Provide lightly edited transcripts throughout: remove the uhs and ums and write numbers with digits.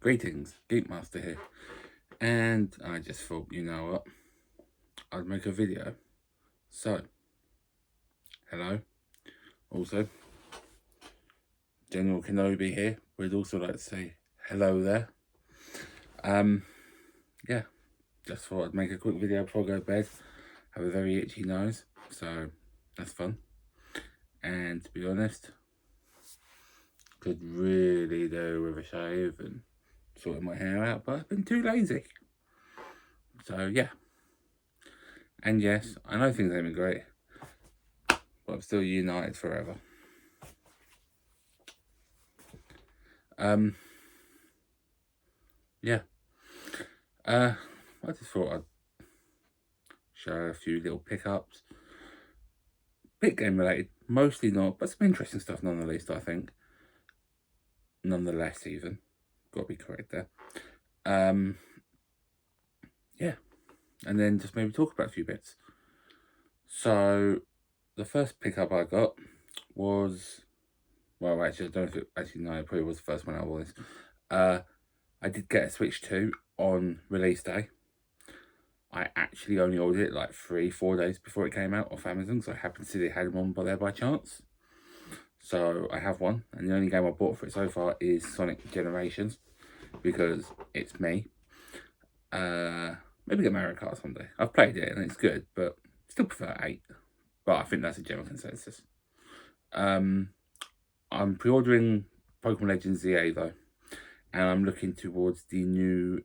Greetings, Geekmaster here, and I just thought, you know what, I'd make a video. So, hello. Also, General Kenobi here. We'd also like to say hello there. Yeah, just thought I'd make a quick video before I go to bed. Have a very itchy nose, so that's fun. And to be honest, could really do with a shave and sorting my hair out, but I've been too lazy. So yeah. And yes, I know things ain't been great, but I'm still united forever. Yeah. I just thought I'd show a few little pickups. Bit game related, mostly not, but some interesting stuff nonetheless, I think. Nonetheless, even. Got to be correct there. Yeah. And then just maybe talk about a few bits. So, the first pickup I got was, well, actually, I don't know if it, actually, no, it probably was the first one I was. I did get a Switch 2 on release day. I actually only ordered it like 3-4 days before it came out off Amazon, so I happened to see they had one there by chance. So I have one, and the only game I bought for it so far is Sonic Generations, because it's me. Maybe get Mario Kart someday. I've played it and it's good, but still prefer 8. But I think that's a general consensus. I'm pre-ordering Pokemon Legends ZA though, and I'm looking towards the new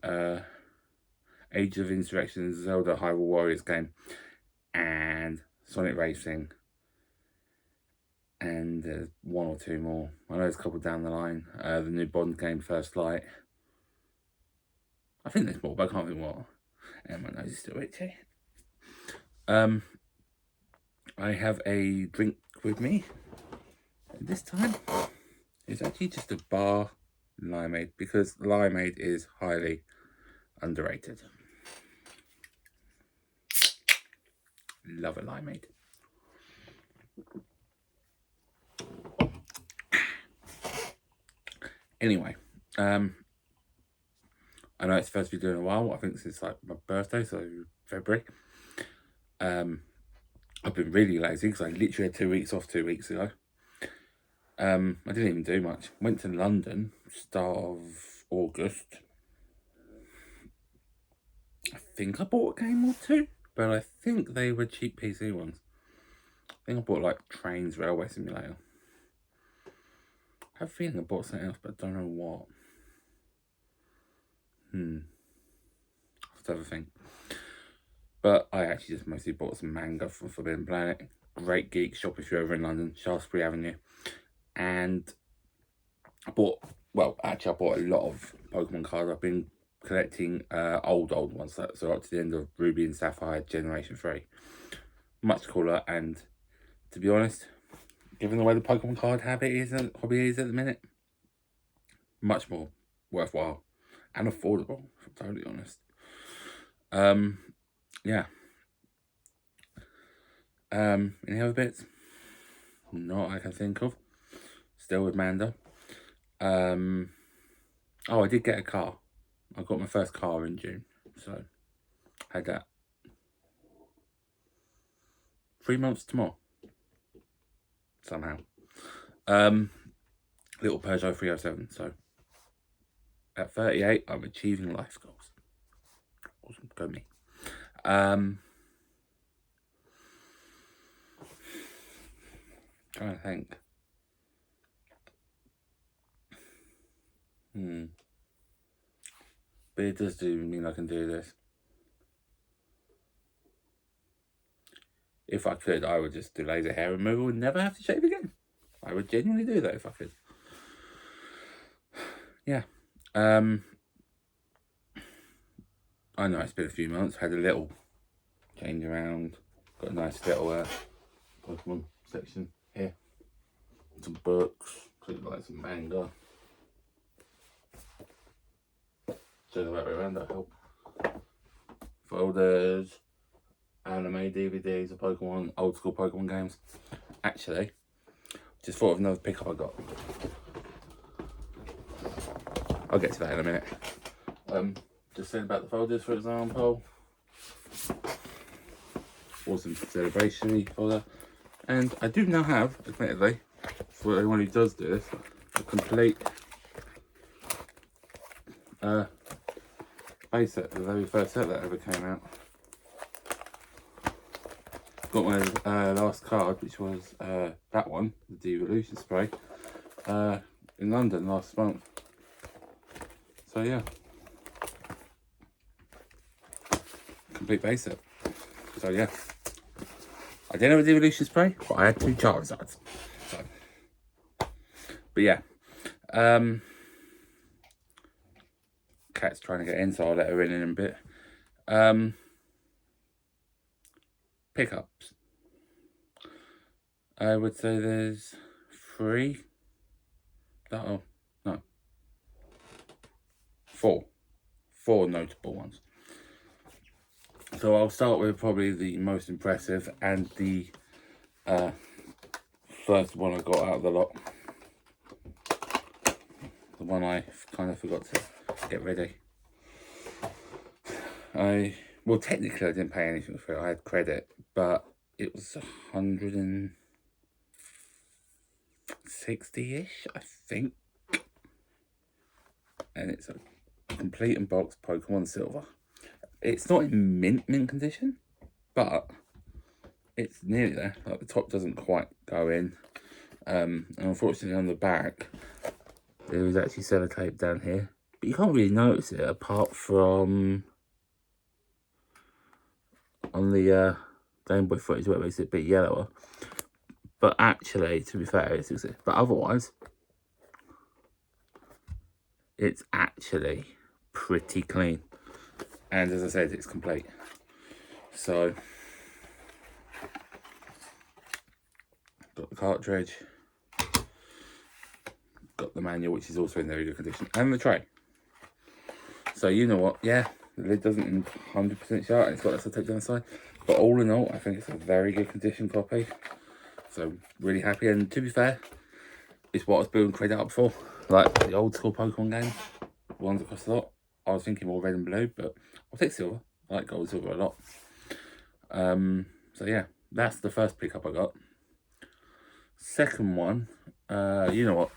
Age of Insurrection Zelda Hyrule Warriors game, and Sonic Racing, and there's one or two more. I know there's a couple down the line. The new Bond game, First Light. I think there's more, but I can't think what. And my nose is still itchy. I have a drink with me. And this time, it's actually just a bar Limeade, because Limeade is highly underrated. Love a Limeade. Anyway, I know it's the first video in a while. I think since like my birthday, so February. I've been really lazy because I literally had 2 weeks off 2 weeks ago. I didn't even do much. Went to London, start of August. I think I bought a game or two, but I think they were cheap PC ones. I think I bought like Trains Railway Simulator. I have a feeling I bought something else, but I don't know what. I'll have to have a think. But I actually just mostly bought some manga from Forbidden Planet. Great geek shop if you're over in London, Shaftesbury Avenue. And I bought, well, actually I bought a lot of Pokemon cards. I've been collecting old ones, so up to the end of Ruby and Sapphire Generation 3. Much cooler, and to be honest, given the way the Pokemon card hobby is at the minute, much more worthwhile and affordable, if I'm totally honest. Yeah. Any other bits? Not I can think of. Still with Mando. Oh, I did get a car. I got my first car in June, so had that. 3 months tomorrow. Somehow. Little Peugeot 307, so at 38, I'm achieving life goals. Awesome, go me. Trying to think. But it does do mean I can do this. If I could, I would just do laser hair removal and never have to shave again. I would genuinely do that if I could. Yeah. I know it's been a few months. Had a little change around. Got a nice little Pokemon section here. Some books, like some manga. So the right way around, that help. Folders, anime DVDs of Pokemon, old school Pokemon games. Actually, just thought of another pickup I got. I'll get to that in a minute. Just saying about the folders, for example. Awesome celebration folder. And I do now have, admittedly, for anyone who does do this, a complete base set, the very first set that ever came out. Got my last card, which was that one, the Devolution spray, in London last month. So yeah, complete base set. So yeah, I didn't have a Devolution spray, but I had 2 Charizards. So, but yeah, Cat's trying to get in, so I'll let her in a bit. Pickups. I would say there's 3. Oh, no. 4 notable ones. So I'll start with probably the most impressive and the first one I got out of the lot. The one I kind of forgot to get ready. Well, technically I didn't pay anything for it. I had credit, but it was 160-ish, I think. And it's a complete unboxed Pokemon Silver. It's not in mint condition, but it's nearly there. Like, the top doesn't quite go in. And unfortunately on the back, there is actually sellotape down here. But you can't really notice it apart from on the Game Boy footage where it makes it a bit yellower. But actually, to be fair, it's exists. But otherwise, it's actually pretty clean. And as I said, it's complete. So, got the cartridge, got the manual, which is also in very good condition, and the tray. So you know what, yeah, the lid doesn't 100% shut, and it's got that tape down the side. But all in all, I think it's a very good condition copy. So really happy, and to be fair, it's what I was building credit up for. Like the old school Pokemon games, ones that cost a lot. I was thinking more red and blue, but I'll take silver. I like gold and silver a lot. So yeah, that's the first pickup I got. Second one, you know what?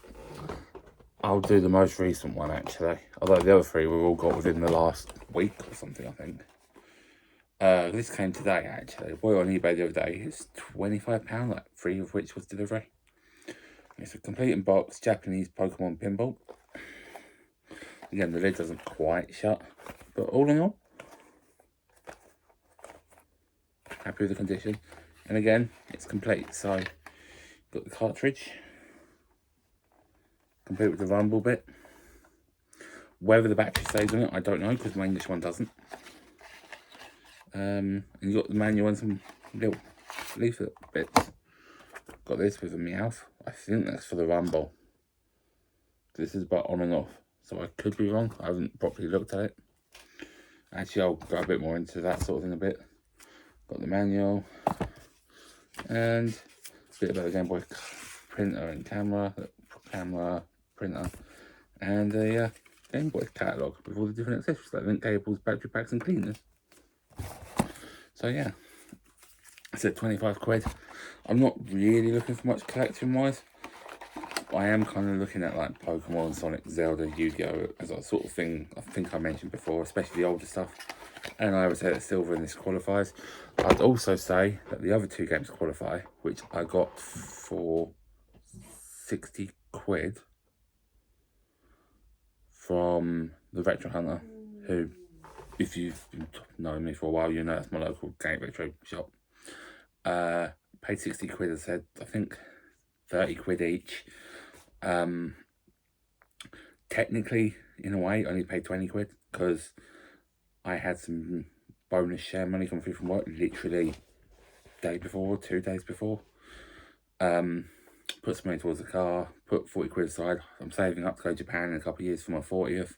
I'll do the most recent one actually. Although the other 3 were all got within the last week or something, I think. This came today actually. I bought it on eBay the other day. It's £25, like 3 of which was delivery. It's a complete unboxed Japanese Pokemon pinball. Again, the lid doesn't quite shut, but all in all, happy with the condition. And again, it's complete. So, got the cartridge, complete with the rumble bit. Whether the battery stays on it, I don't know, because my English one doesn't. And you got the manual and some little leaflet bits. Got this with a Meowth. I think that's for the rumble. This is about on and off, so I could be wrong. I haven't properly looked at it. Actually, I'll go a bit more into that sort of thing a bit. Got the manual and a bit about the Game Boy printer and camera, printer, and a Game Boy catalogue with all the different accessories like link cables, battery packs, and cleaners. So yeah, I said 25 quid. I'm not really looking for much collection wise. I am kind of looking at like Pokemon, Sonic, Zelda, Yu-Gi-Oh! As a sort of thing I think I mentioned before, especially the older stuff. And I would say that Silver in this qualifies. I'd also say that the other 2 games qualify, which I got for 60 quid from the Retro Hunter, who, if you've been knowing me for a while, you know that's my local game retro shop. Paid 60 quid, as I said, I think 30 quid each. Technically, in a way, I only paid 20 quid because I had some bonus share money come through from work literally day before, 2 days before. Put some money towards the car, put 40 quid aside. I'm saving up to go to Japan in a couple of years for my 40th.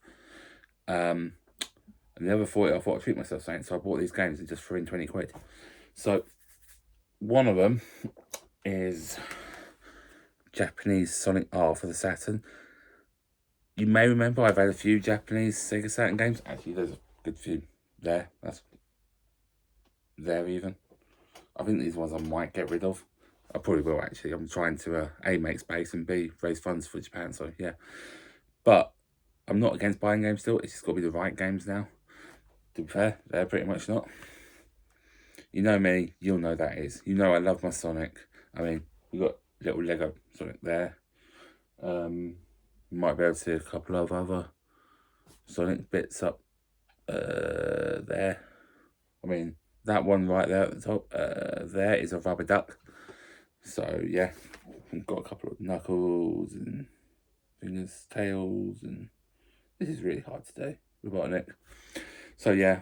And the other 40, I thought I'd treat myself something, so I bought these games and just threw in 20 quid. So one of them is Japanese Sonic R for the Saturn. You may remember I've had a few Japanese Sega Saturn games. Actually, there's a good few there. That's there even. I think these ones I might get rid of. I probably will actually. I'm trying to A, make space, and B, raise funds for Japan, so yeah. But I'm not against buying games still. It's just got to be the right games now. To be fair, they're pretty much not. You know me, you'll know that is. You know I love my Sonic. I mean, we've got little Lego Sonic there. You might be able to see a couple of other Sonic bits up there. I mean, that one right there at the top, there is a rubber duck. So yeah, we've got a couple of Knuckles and Fingers, Tails, and this is really hard to do with Robotnik. So yeah,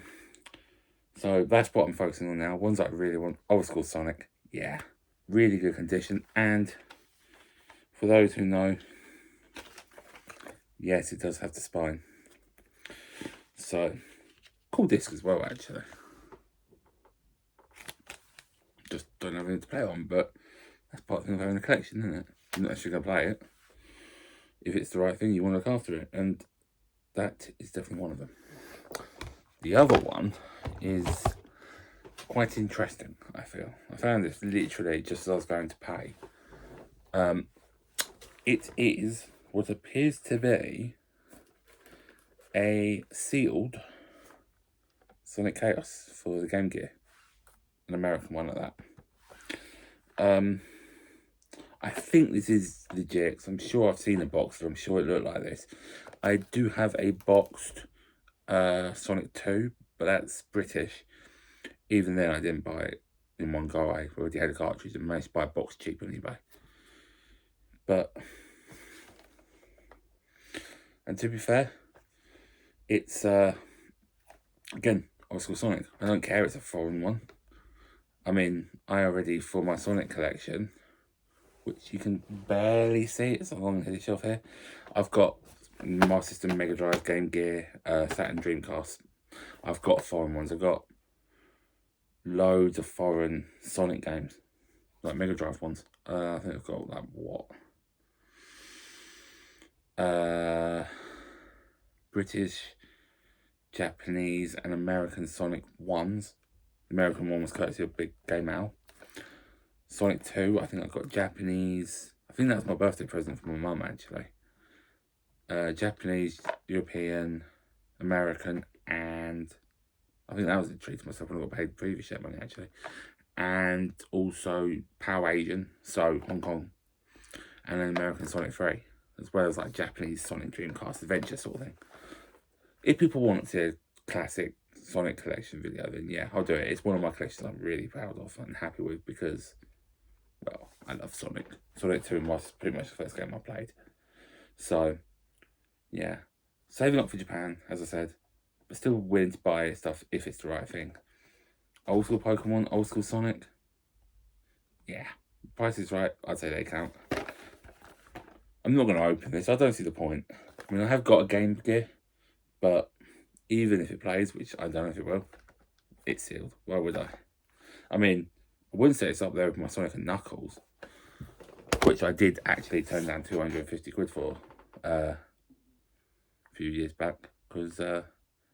so that's what I'm focusing on now. Ones that I really want. Old school Sonic, yeah, really good condition. And for those who know, yes, it does have the spine. So cool disc as well, actually. Just don't have anything to play on, but that's part of the thing of having a collection, isn't it? You're not actually going to play it. If it's the right thing, you want to look after it. And that is definitely one of them. The other one is quite interesting, I feel. I found this literally just as I was going to pay. It is what appears to be a sealed Sonic Chaos for the Game Gear. An American one at that. I think this is legit, because I'm sure I've seen a box, I'm sure it looked like this. I do have a boxed Sonic 2, but that's British. Even then, I didn't buy it in one go. I already had a cartridge and managed to buy a box cheap on eBay. But, and to be fair, it's, again, old school Sonic. I don't care it's a foreign one. I mean, I already, for my Sonic collection, which you can barely see, it's along the shelf here, I've got Master System, Mega Drive, Game Gear, Saturn, Dreamcast. I've got foreign ones. I've got loads of foreign Sonic games, like Mega Drive ones. I think I've got like what? British, Japanese, and American Sonic ones. The American one was courtesy of Big Game Owl. Sonic 2, I think I've got Japanese. I think that's my birthday present for my mum, actually. Japanese, European, American, and I think that was a treat to myself when I got paid previous share money, actually. And also Power Asian, so Hong Kong, and then American Sonic 3, as well as like Japanese Sonic Dreamcast Adventure sort of thing. If people want to see a classic Sonic collection video, then yeah, I'll do it. It's one of my collections I'm really proud of and happy with because, well, I love Sonic. Sonic 2 was pretty much the first game I played. So, yeah. Saving up for Japan, as I said, but still willing to buy stuff if it's the right thing. Old school Pokemon, old school Sonic. Yeah. Price is right, I'd say they count. I'm not going to open this, I don't see the point. I mean, I have got a Game Gear, but even if it plays, which I don't know if it will, it's sealed. Why would I? I mean, I wouldn't say it's up there with my Sonic and Knuckles, which I did actually turn down 250 quid for a few years back, because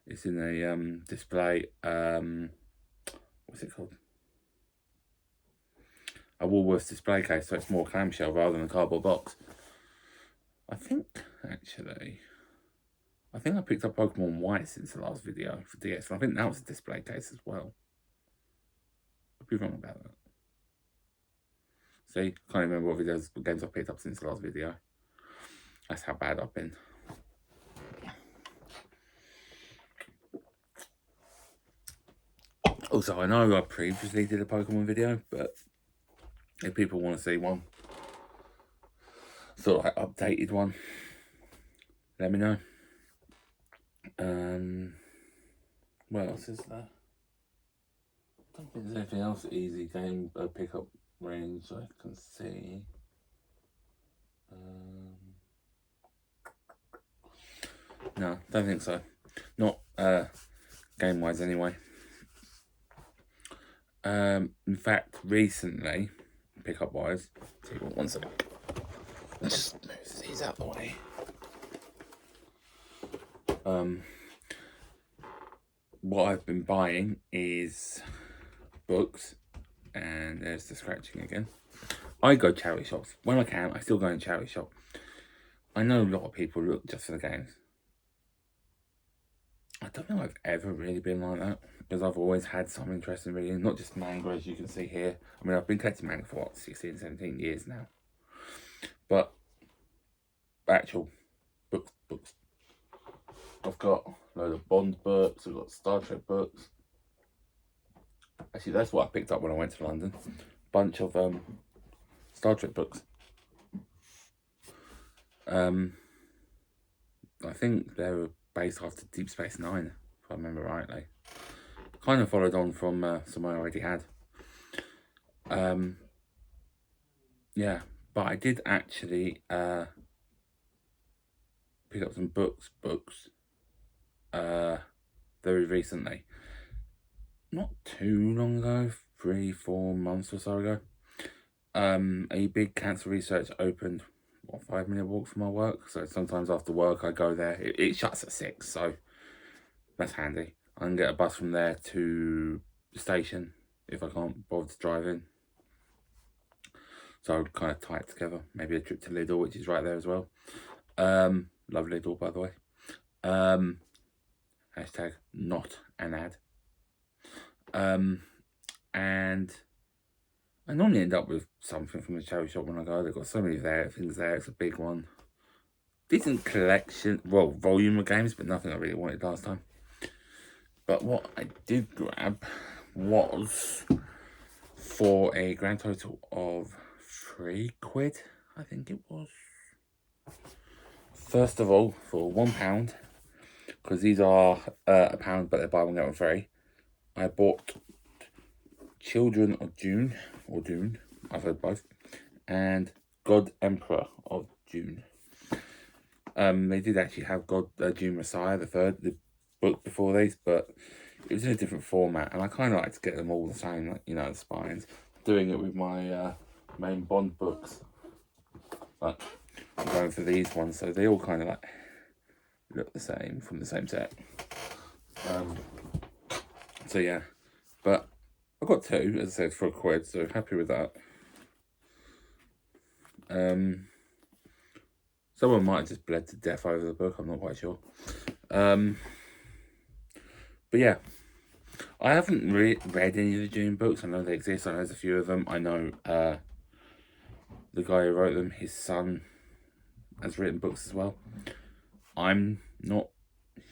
it's in a display, what's it called? A Woolworths display case, so it's more clamshell rather than a cardboard box. I think, actually, I picked up Pokemon White since the last video for DS, and I think that was a display case as well. I'd be wrong about that. See, can't remember what games I've picked up since the last video. That's how bad I've been. Also, I know I previously did a Pokemon video, but if people want to see one, sort of like updated one, let me know. What else is there? I don't think there's anything else easy game pickup range I can see. No, don't think so. Not game wise anyway. In fact, recently, pickup wise, one second. Just move these out the way. What I've been buying is books, and there's the scratching again. I go charity shops. When I can, I still go in charity shop. I know a lot of people look just for the games. I don't think I've ever really been like that, because I've always had some interest in reading, not just manga, as you can see here. I mean, I've been collecting manga for, what, 16, 17 years now. But actual books. I've got a load of Bond books, I've got Star Trek books. Actually, that's what I picked up when I went to London. Bunch of Star Trek books. I think they were based after Deep Space Nine, if I remember rightly. Kind of followed on from some I already had. Yeah, but I did actually pick up some books very recently. Not too long ago, 3-4 months or so ago. A big cancer research opened, what, 5-minute walk from my work. So sometimes after work I go there. It shuts at 6, so that's handy. I can get a bus from there to the station if I can't bother to drive in. So kind of tie it together. Maybe a trip to Lidl, which is right there as well. Love Lidl, by the way. Hashtag not an ad. And I normally end up with something from the charity shop when I go. They've got so many things there. It's a big one. Decent collection, well, volume of games, but nothing I really wanted last time. But what I did grab was, for a grand total of £3, I think it was. First of all, for £1, because these are £1, but they're buy one get one free, I bought Children of June, or Dune, I've heard both, and God Emperor of June. They did actually have June Messiah, the book before these, but it was in a different format, and I kind of like to get them all the same, like, you know, the spines. Doing it with my main Bond books, but I'm going for these ones, so they all kind of like look the same from the same set. So yeah, but I got 2, as I said, for £1, so happy with that. Someone might have just bled to death over the book, I'm not quite sure. But yeah, I haven't read any of the Dune books. I know they exist, I know there's a few of them. I know the guy who wrote them, his son, has written books as well. I'm not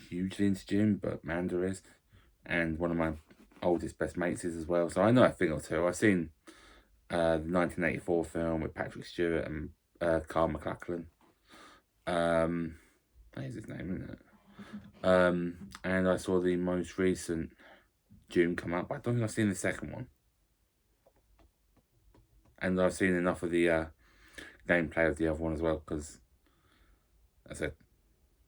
hugely into Dune, but Manda is, and one of my oldest best mates is as well, so I know a thing or two. I've seen the 1984 film with Patrick Stewart and Carl McLachlan. That is his name, isn't it? And I saw the most recent Dune come up, but I don't think I've seen the second one. And I've seen enough of the gameplay of the other one as well, because, as I said,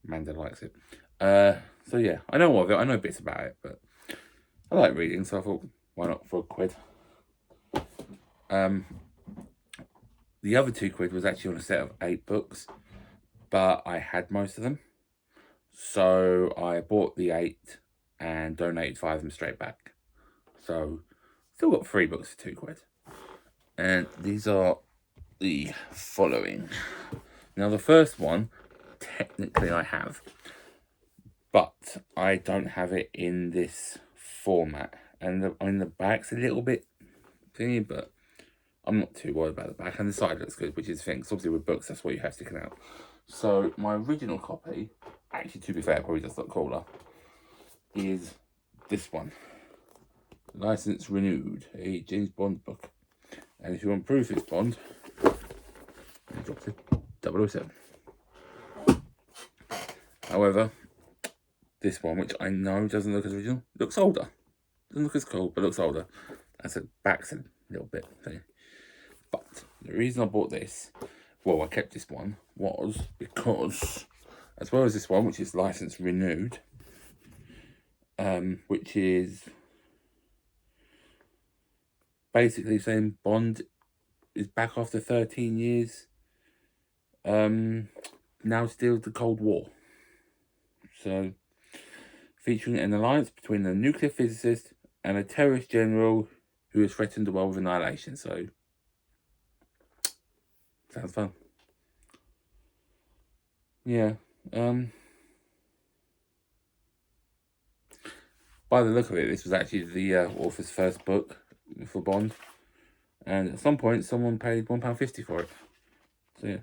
Manda likes it. So yeah, I know of it, I know bits about it, but I like reading, so I thought, why not for £1? The other £2 was actually on a set of 8 books, but I had most of them, so I bought the 8 and donated 5 of them straight back. So still got 3 books for £2. And these are the following. Now the first one, technically I have, but I don't have it in this format. And the back's a little bit thingy, but I'm not too worried about the back. And the side looks good, which is the thing. So obviously with books, that's what you have sticking out. So my original copy, actually to be fair, probably just look cooler, is this one. License Renewed, a James Bond book. And if you want proof it's Bond, I dropped it, 007. However, this one, which I know doesn't look as original, looks older. Doesn't look as cool, but looks older. As a back's a little bit thing. But the reason I bought this, well, I kept this one, was because, as well as this one, which is License Renewed, which is basically saying Bond is back after 13 years, now still the Cold War. So, featuring an alliance between a nuclear physicist and a terrorist general who has threatened the world with annihilation. So, sounds fun. Yeah. By the look of it, this was actually the author's first book for Bond. And at some point, someone paid £1.50 for it. So, yeah.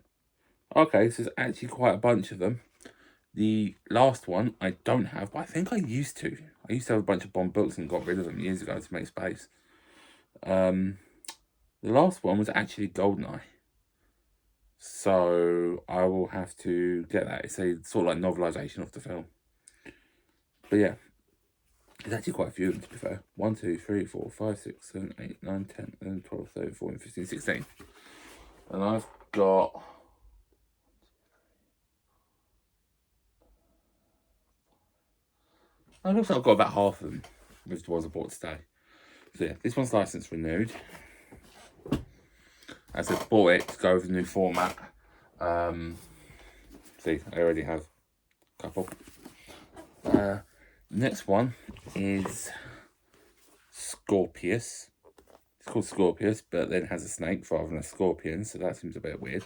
Okay, so there's actually quite a bunch of them. The last one I don't have, but I think I used to. I used to have a bunch of Bond books and got rid of them years ago to make space. The last one was actually Goldeneye. So I will have to get that. It's a sort of like novelisation of the film. But yeah, there's actually quite a few of them, to be fair. 1, 2, 3, 4, 5, 6, 7, 8, 9, 10, 11, 12, 13, 14, 15, 16. And I've got... I looks like I've got about half of them, which was I bought today. So yeah, this one's license renewed. As I bought it to go with the new format. See, I already have a couple. Next one is Scorpius. It's called Scorpius, but then has a snake rather than a scorpion, so that seems a bit weird.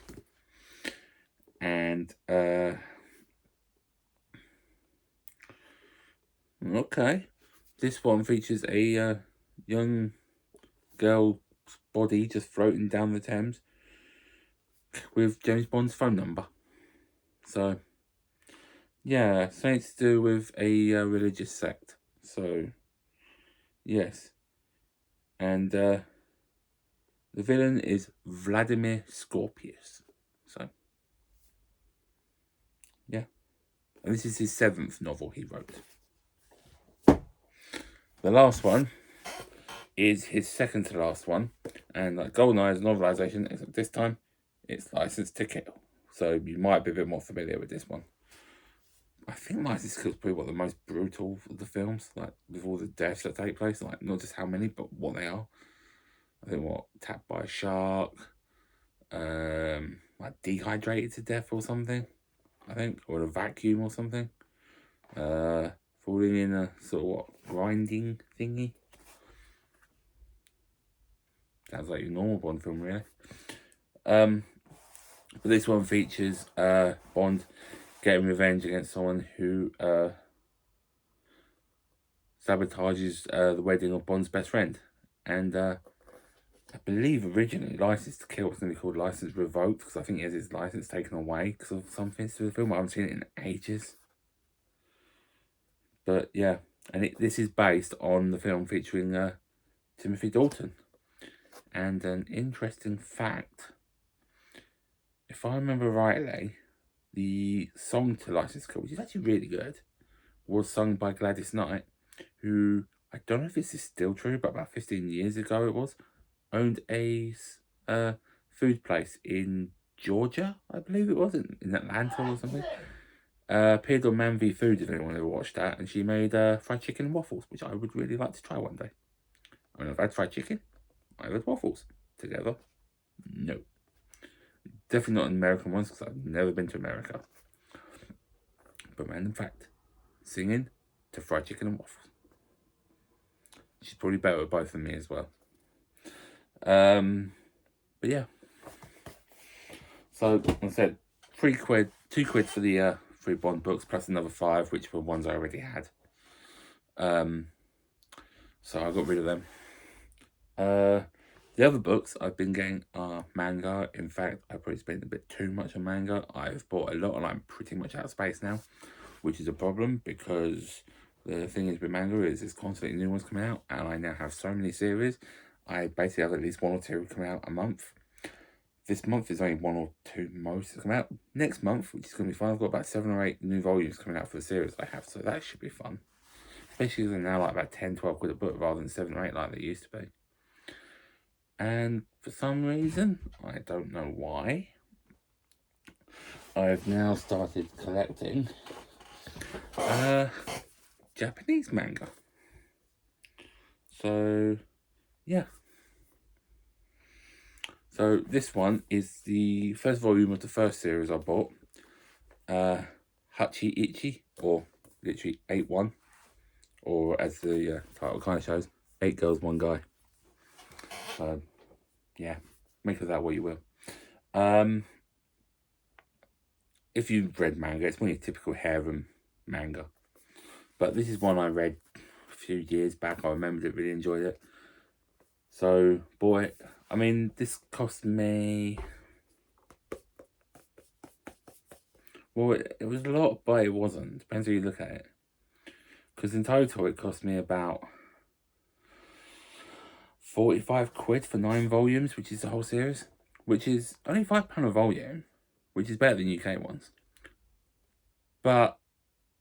And okay, this one features a young girl's body just floating down the Thames with James Bond's phone number. So yeah, something to do with a religious sect. So yes, and the villain is Vladimir Scorpius. So yeah, and this is his 7th novel he wrote. The last one is his second to last one, and like Goldeneye's novelisation, except this time it's License to Kill. So you might be a bit more familiar with this one. I think License to Kill is probably one of the most brutal of the films, like with all the deaths that take place, like not just how many, but what they are. I think attacked by a shark, like dehydrated to death or something, I think, or a vacuum or something. Falling in a sort of grinding thingy. Sounds like your normal Bond film, really. But this one features Bond getting revenge against someone who sabotages the wedding of Bond's best friend. And I believe originally License to Kill was going to be called License Revoked, because I think he has his license taken away because of something to the film. I haven't seen it in ages. But yeah, and this is based on the film featuring Timothy Dalton. And an interesting fact, if I remember rightly, the song to License to Kill, which is actually really good, was sung by Gladys Knight, who, I don't know if this is still true, but about 15 years ago it was, owned a food place in Georgia, I believe it was, in Atlanta or something. Appeared on Man v Food if anyone ever watched that, and she made fried chicken and waffles, which I would really like to try one day. I mean, I've had fried chicken, I've had waffles. Together, no. Definitely not American ones, because I've never been to America. But random fact, singing to fried chicken and waffles. She's probably better at both than me as well. But yeah. So, like I said, £3, £2 for the 3 Bond books, plus another 5, which were ones I already had. So I got rid of them. The other books I've been getting are manga. In fact, I probably spent a bit too much on manga. I've bought a lot and I'm pretty much out of space now, which is a problem, because the thing is with manga is there's constantly new ones coming out, and I now have so many series. I basically have at least 1 or 2 coming out a month. This month is only 1 or 2 most that come out. Next month, which is going to be fun, I've got about 7 or 8 new volumes coming out for the series I have, so that should be fun. Especially because they're now like about 10, 12 quid a book rather than 7 or 8 like they used to be. And for some reason, I don't know why, I've now started collecting Japanese manga. So, yeah. So this one is the first volume of the first series I bought. Hachi Ichi, or literally 8-1, or as the title kind of shows, 8 girls, 1 guy. Yeah, make of that what you will. If you've read manga, it's more your typical harem manga. But this is one I read a few years back. I remembered it, really enjoyed it. So, boy, I mean, this cost me... Well, it was a lot, but it wasn't. Depends how you look at it. Because in total, it cost me about 45 quid for 9 volumes, which is the whole series. Which is only £5 a volume, which is better than UK ones. But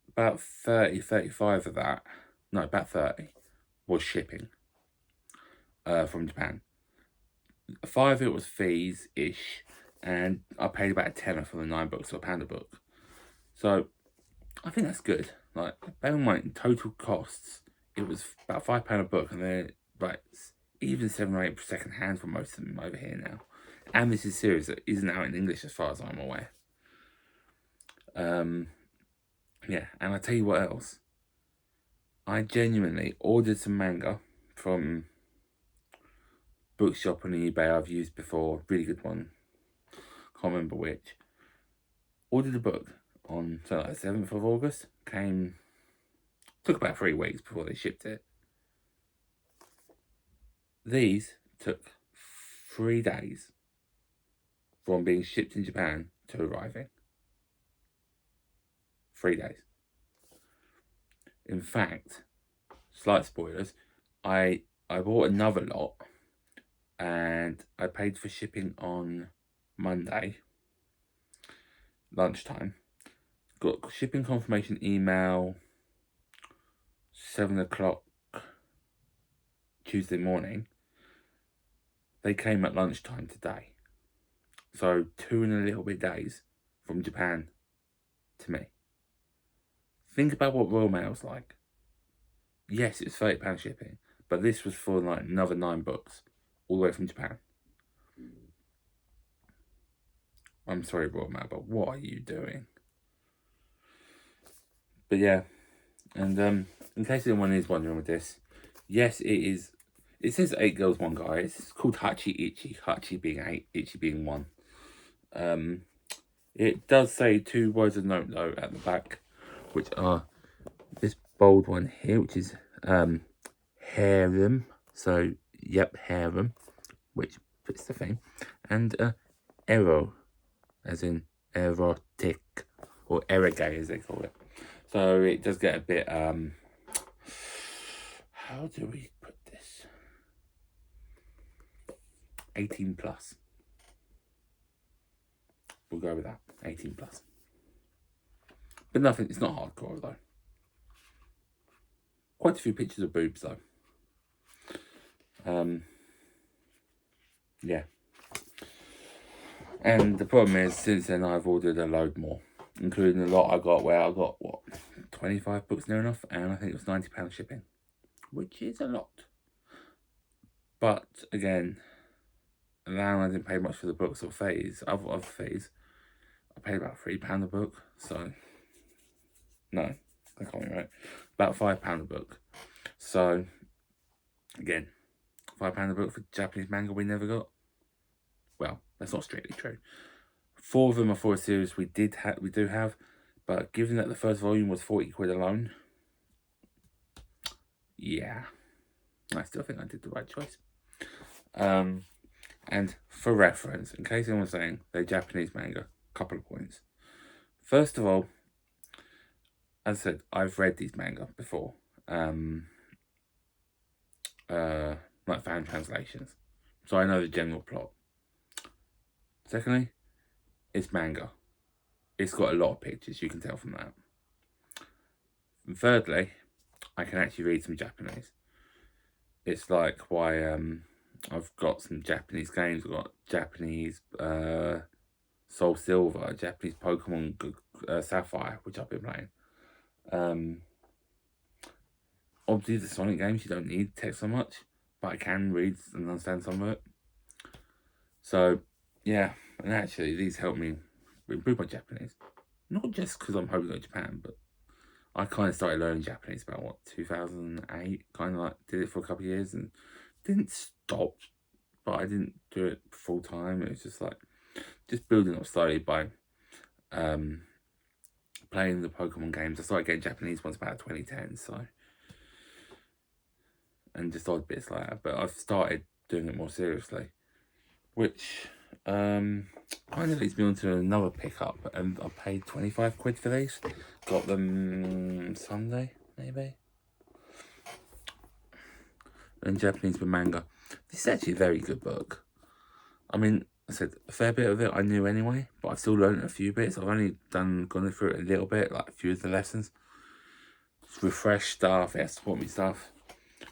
about 35 of that, no, about 30, was shipping from Japan. 5 of it was fees-ish, and I paid about a tenner for the 9 books, or £1 a book. So, I think that's good. Like, bear in mind, total costs, it was about £5 a book, and they're, like, even 7 or 8 second hand for most of them over here now. And this is a series that isn't out in English as far as I'm aware. Yeah, and I tell you what else. I genuinely ordered some manga from bookshop on eBay I've used before. Really good one. Can't remember which. Ordered a book on so like 7th of August. Took about 3 weeks before they shipped it. These took 3 days from being shipped in Japan to arriving. 3 days. In fact, slight spoilers, I bought another lot and I paid for shipping on Monday lunchtime. Got shipping confirmation email 7 o'clock Tuesday morning. They came at lunchtime today. So 2 and a little bit days from Japan to me. Think about what Royal Mail's like. Yes, it's £30 shipping, but this was for like another 9 books, all the way from Japan. I'm sorry, Royal Mail, but what are you doing? But yeah, and in case anyone is wondering with this, yes, it is. It says 8 girls, 1 guy. It's called Hachi Ichi. Hachi being 8, Ichi being 1. It does say 2 words of note though at the back, which are this bold one here, which is harem. So yep, harem, which fits the thing, and ero, as in erotic, or erogay as they call it. So it does get a bit how do we put this? 18 plus. We'll go with that. 18 plus. But nothing, it's not hardcore though. Quite a few pictures of boobs though. Yeah. And the problem is, since then I've ordered a load more, including a lot I got where I got, what, 25 books near enough, and I think it was £90 shipping, which is a lot. But again, now I didn't pay much for the books or fees, other fees. I paid about £3 a book, so no, that can't be right. About £5 a book. So again, £5 a book for Japanese manga we never got. Well, that's not strictly true. 4 of them are for a series we do have, but given that the first volume was 40 quid alone, yeah, I still think I did the right choice. And for reference, in case anyone's saying they're Japanese manga, couple of points. First of all, as I said, I've read these manga before, like fan translations, so I know the general plot. Secondly, it's manga. It's got a lot of pictures, you can tell from that. And thirdly, I can actually read some Japanese. It's like why I've got some Japanese games. I've got Japanese Soul Silver, Japanese Pokemon Sapphire, which I've been playing. Obviously, the Sonic games, you don't need text so much, but I can read and understand some of it. So, yeah, and actually, these help me improve my Japanese. Not just because I'm hoping to go to Japan, but I kind of started learning Japanese about, what, 2008? Kind of like did it for a couple of years and didn't stop, but I didn't do it full time. It was just like, just building up slowly by playing the Pokemon games. I started getting Japanese ones about 2010, so, and just odd bits like that. But I've started doing it more seriously, which kind of leads me on to another pickup, and I paid 25 quid for these. Got them Sunday, maybe. In Japanese with manga. This is actually a very good book. I mean, I said a fair bit of it I knew anyway, but I've still learned a few bits. I've only gone through it a little bit, like a few of the lessons. It's refresh stuff, it taught me stuff.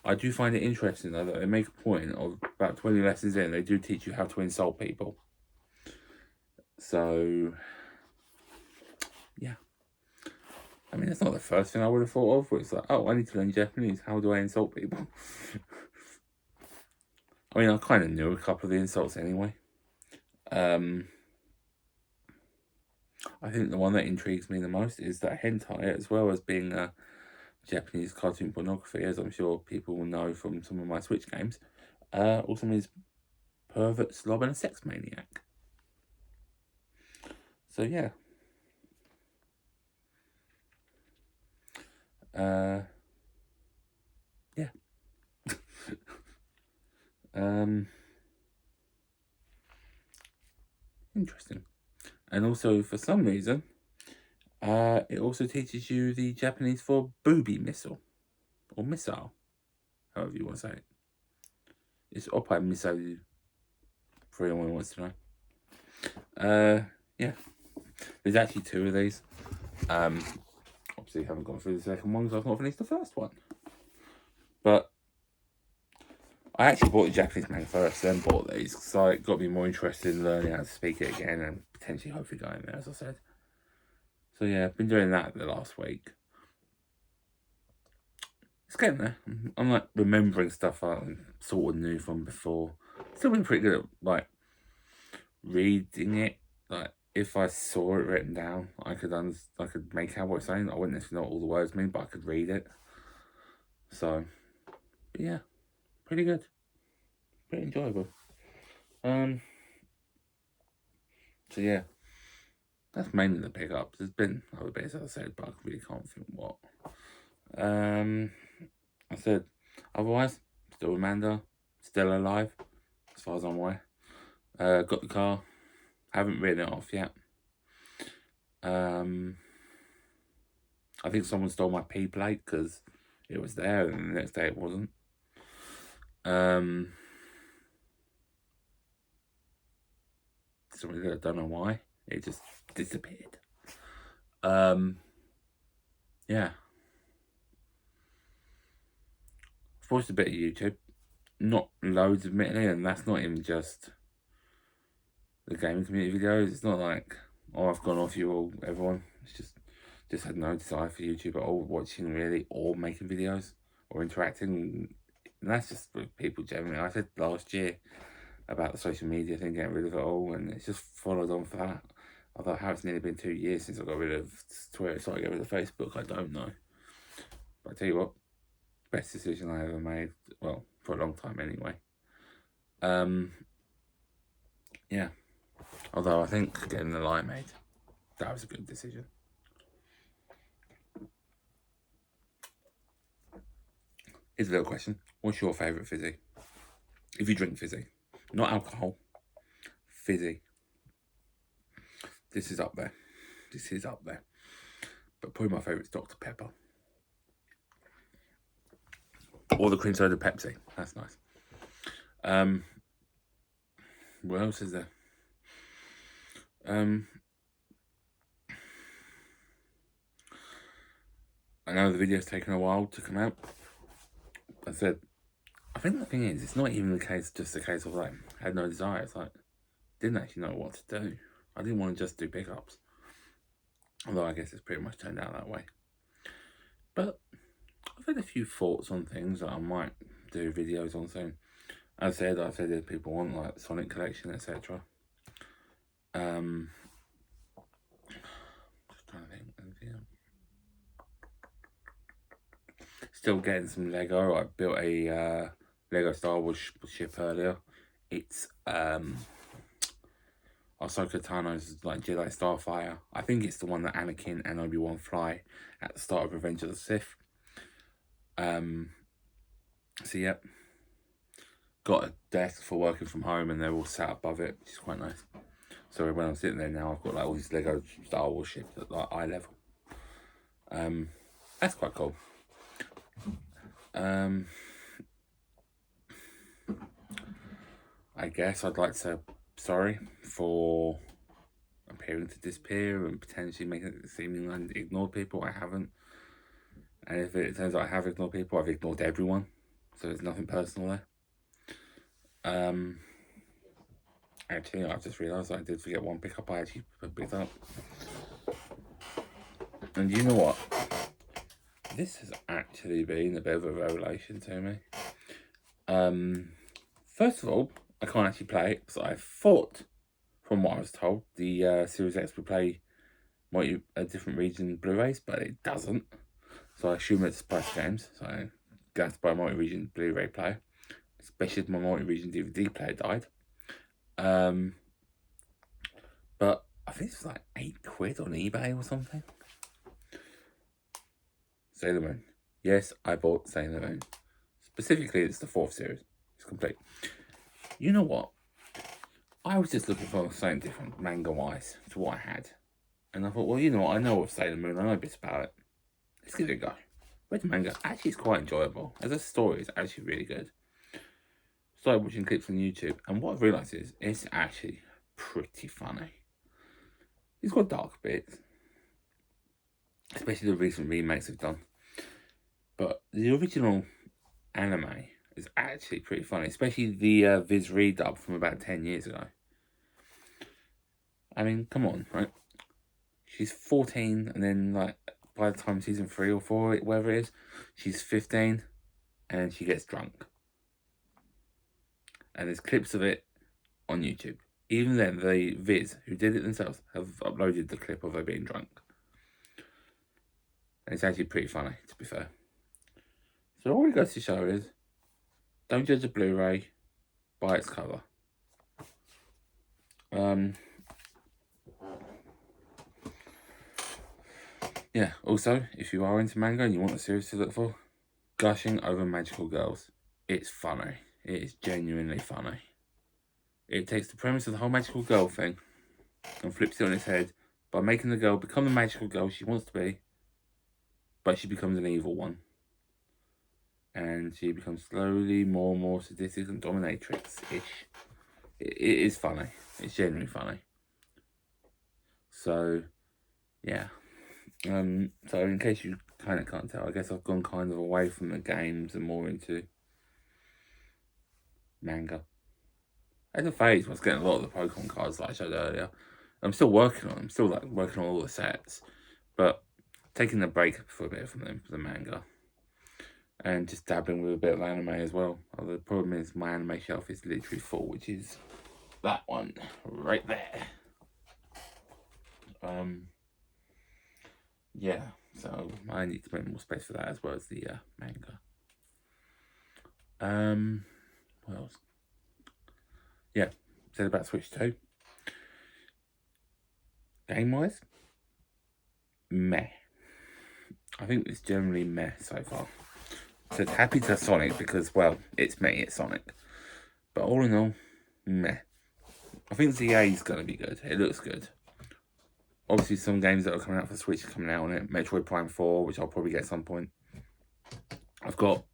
I do find it interesting though that they make a point of about 20 lessons in, they do teach you how to insult people. So, yeah. I mean, it's not the first thing I would have thought of, where it's like, oh, I need to learn Japanese, how do I insult people? I mean, I kind of knew a couple of the insults anyway. I think the one that intrigues me the most is that hentai, as well as being a Japanese cartoon pornography, as I'm sure people will know from some of my Switch games, also means pervert, slob, and a sex maniac. So, yeah. Yeah. Interesting. And also, for some reason, it also teaches you the Japanese for booby missile. Or missile. However you want to say it. It's Oppai Missile, for anyone who wants to know. Yeah. There's actually two of these. Obviously, haven't gone through the second one because I've not finished the first one. But I actually bought the Japanese manga first, then bought these, so I got me more interested in learning how to speak it again and potentially hopefully going there, as I said. So yeah, I've been doing that the last week. It's getting there. I'm like remembering stuff I sort of knew from before. Still been pretty good at like reading it. Like if I saw it written down, I could make out what it's saying. I wouldn't necessarily know what all the words mean, but I could read it. So yeah, pretty good. Pretty enjoyable. So yeah, that's mainly the pickups. There's been other bits, as I said, but I really can't think what. I said, otherwise, still Amanda, still alive, as far as I'm aware. Got the car, haven't written it off yet. I think someone stole my P plate because it was there, and the next day it wasn't. So I don't know why. It just disappeared. Yeah. I've watched a bit of YouTube. Not loads, admittedly, and that's not even just the gaming community videos. It's not like, oh, I've gone off you all, everyone. It's just had no desire for YouTube at all, watching really, or making videos, or interacting. And that's just with people generally. I said last year about the social media thing, getting rid of it all, and it's just followed on for that. Although how it's nearly been 2 years since I got rid of Twitter, so I got rid of Facebook, I don't know. But I tell you what, best decision I ever made. Well, for a long time anyway. Yeah. Although I think getting the Limeade, that was a good decision. Here's a little question. What's your favourite fizzy? If you drink fizzy. Not alcohol. Fizzy. This is up there. This is up there. But probably my favourite is Dr. Pepper. Or the cream soda Pepsi. That's nice. What else is there? I know the video's taken a while to come out. I said, I think the thing is, it's not even just a case of like, I had no desire. It's like, didn't actually know what to do. I didn't want to just do pickups. Although I guess it's pretty much turned out that way. But I've had a few thoughts on things that I might do videos on soon. As I said if people want like Sonic collection, etc. Just trying to think anything else. Still getting some Lego. I built a Lego Star Wars ship earlier. It's Ahsoka Tano's like Jedi Starfire. I think it's the one that Anakin and Obi-Wan fly at the start of Revenge of the Sith. So yep. Got a desk for working from home and they're all sat above it, which is quite nice. So when I'm sitting there now, I've got like all these Lego Star Wars ships at like eye level. That's quite cool. I guess I'd like to say sorry for appearing to disappear and potentially making it seeming like I ignored people. I haven't. And if it turns out I have ignored people, I've ignored everyone. So there's nothing personal there. Actually, I've just realised I did forget one pickup I actually picked up. And you know what? This has actually been a bit of a revelation to me. First of all, I can't actually play it because I thought, from what I was told, the Series X would play different region Blu-rays, but it doesn't. So I assume it's price games. So I have to buy a multi-region Blu-ray player, especially if my multi-region DVD player died. But I think it's like £8 on eBay or something. Sailor Moon. Yes, I bought Sailor Moon. Specifically, it's the 4th series. It's complete. You know what? I was just looking for something different, manga-wise, to what I had. And I thought, well, you know what? I know of Sailor Moon. I know bits about it. Let's give it a go. Read the manga. Actually, it's quite enjoyable. As a story, it's actually really good. Started watching clips on YouTube. And what I've realised is, it's actually pretty funny. It's got dark bits. Especially the recent remakes they've done. But the original anime is actually pretty funny, especially the Viz redub from about 10 years ago. I mean, come on, right? She's 14, and then, like, by the time season 3 or 4, whatever it is, she's 15, and she gets drunk. And there's clips of it on YouTube. Even then, the Viz, who did it themselves, have uploaded the clip of her being drunk. And it's actually pretty funny, to be fair. So all it goes to show is, don't judge a Blu-ray by its cover. Yeah, also, if you are into manga and you want a series to look for, Gushing Over Magical Girls. It's funny. It is genuinely funny. It takes the premise of the whole magical girl thing and flips it on its head by making the girl become the magical girl she wants to be, but she becomes an evil one. And she becomes slowly more and more sadistic and dominatrix-ish. It is funny. It's genuinely funny. So, yeah. So in case you kind of can't tell, I guess I've gone kind of away from the games and more into manga. As a phase, I was getting a lot of the Pokemon cards that I showed earlier. I'm still working on them, still like working on all the sets, but taking a break for a bit from them for the manga. And just dabbling with a bit of anime as well. The problem is my anime shelf is literally full, which is that one right there. Yeah, so I need to make more space for that as well as the manga. What else? Yeah, said about Switch 2. Game-wise, meh. I think it's generally meh so far. So happy to Sonic because, well, it's me, it's Sonic. But all in all, meh. I think ZA is going to be good. It looks good. Obviously, some games that are coming out for Switch are coming out on it. Metroid Prime 4, which I'll probably get at some point. I've got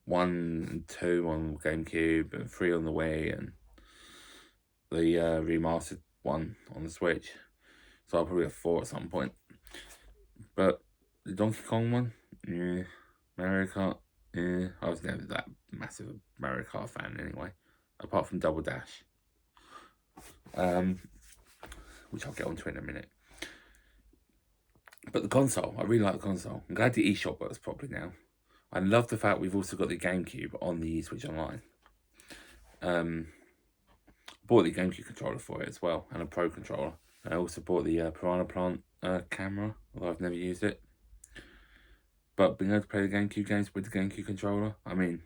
1 and 2 on GameCube and 3 on the Wii and the remastered one on the Switch. So I'll probably have 4 at some point. But the Donkey Kong one, yeah. Mario Kart, yeah. I was never that massive a Mario Kart fan anyway. Apart from Double Dash. Which I'll get onto in a minute. But the console, I really like the console. I'm glad the eShop works properly now. I love the fact we've also got the GameCube on the Switch Online. Bought the GameCube controller for it as well, and a Pro controller. I also bought the Piranha Plant camera, although I've never used it. But being able to play the GameCube games with the GameCube controller, I mean,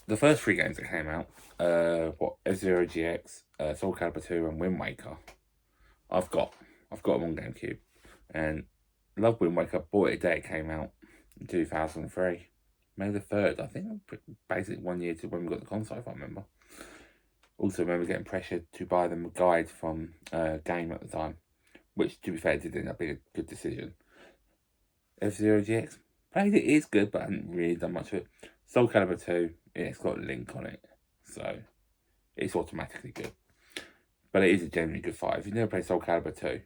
the first 3 games that came out, F-Zero GX, Soul Calibur 2, and Wind Waker, I've got them on GameCube, and love Wind Waker. Bought it the day it came out in 2003, May the 3rd. I think basically 1 year to when we got the console, if I remember. Also remember getting pressured to buy them a guide from Game at the time, which to be fair did end up being a good decision. F-Zero GX, played it, is good, but I hadn't really done much of it. Soul Calibur 2, it's got a link on it, so it's automatically good. But it is a genuinely good fight. If you've never played Soul Calibur 2,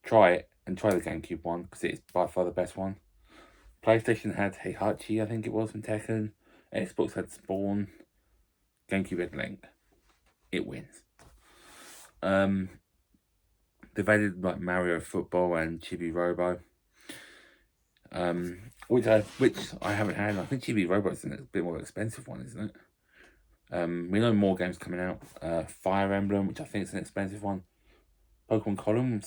try it, and try the GameCube one, because it's by far the best one. PlayStation had Heihachi, I think it was, from Tekken. Xbox had Spawn. GameCube had Link. It wins. They've added like Mario Football and Chibi Robo, which I haven't had. I think Chibi Robo is a bit more expensive one, isn't it? We know more games coming out. Fire Emblem, which I think is an expensive one. Pokemon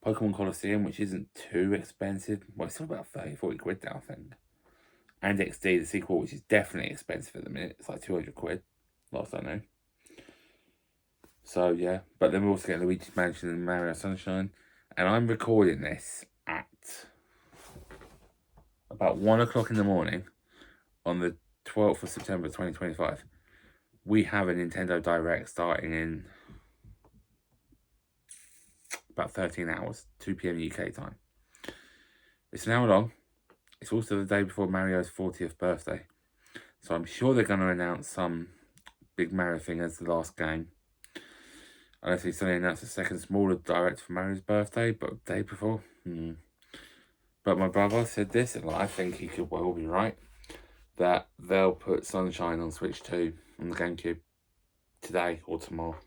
Pokemon Colosseum, which isn't too expensive. Well, it's still about 30-40 quid now, I think. And XD, the sequel, which is definitely expensive at the minute. It's like 200 quid, last I know. So, yeah. But then we also get Luigi's Mansion and Mario Sunshine. And I'm recording this at about 1 o'clock in the morning on the 12th of September 2025. We have a Nintendo Direct starting in about 13 hours, 2 PM UK time. It's an hour long. It's also the day before Mario's 40th birthday. So I'm sure they're going to announce some big Mario thing as the last game. Unless they suddenly announce a second smaller Direct for Mario's birthday, but the day before. But my brother said this, and I think he could well be right, that they'll put Sunshine on Switch 2 on the GameCube today or tomorrow.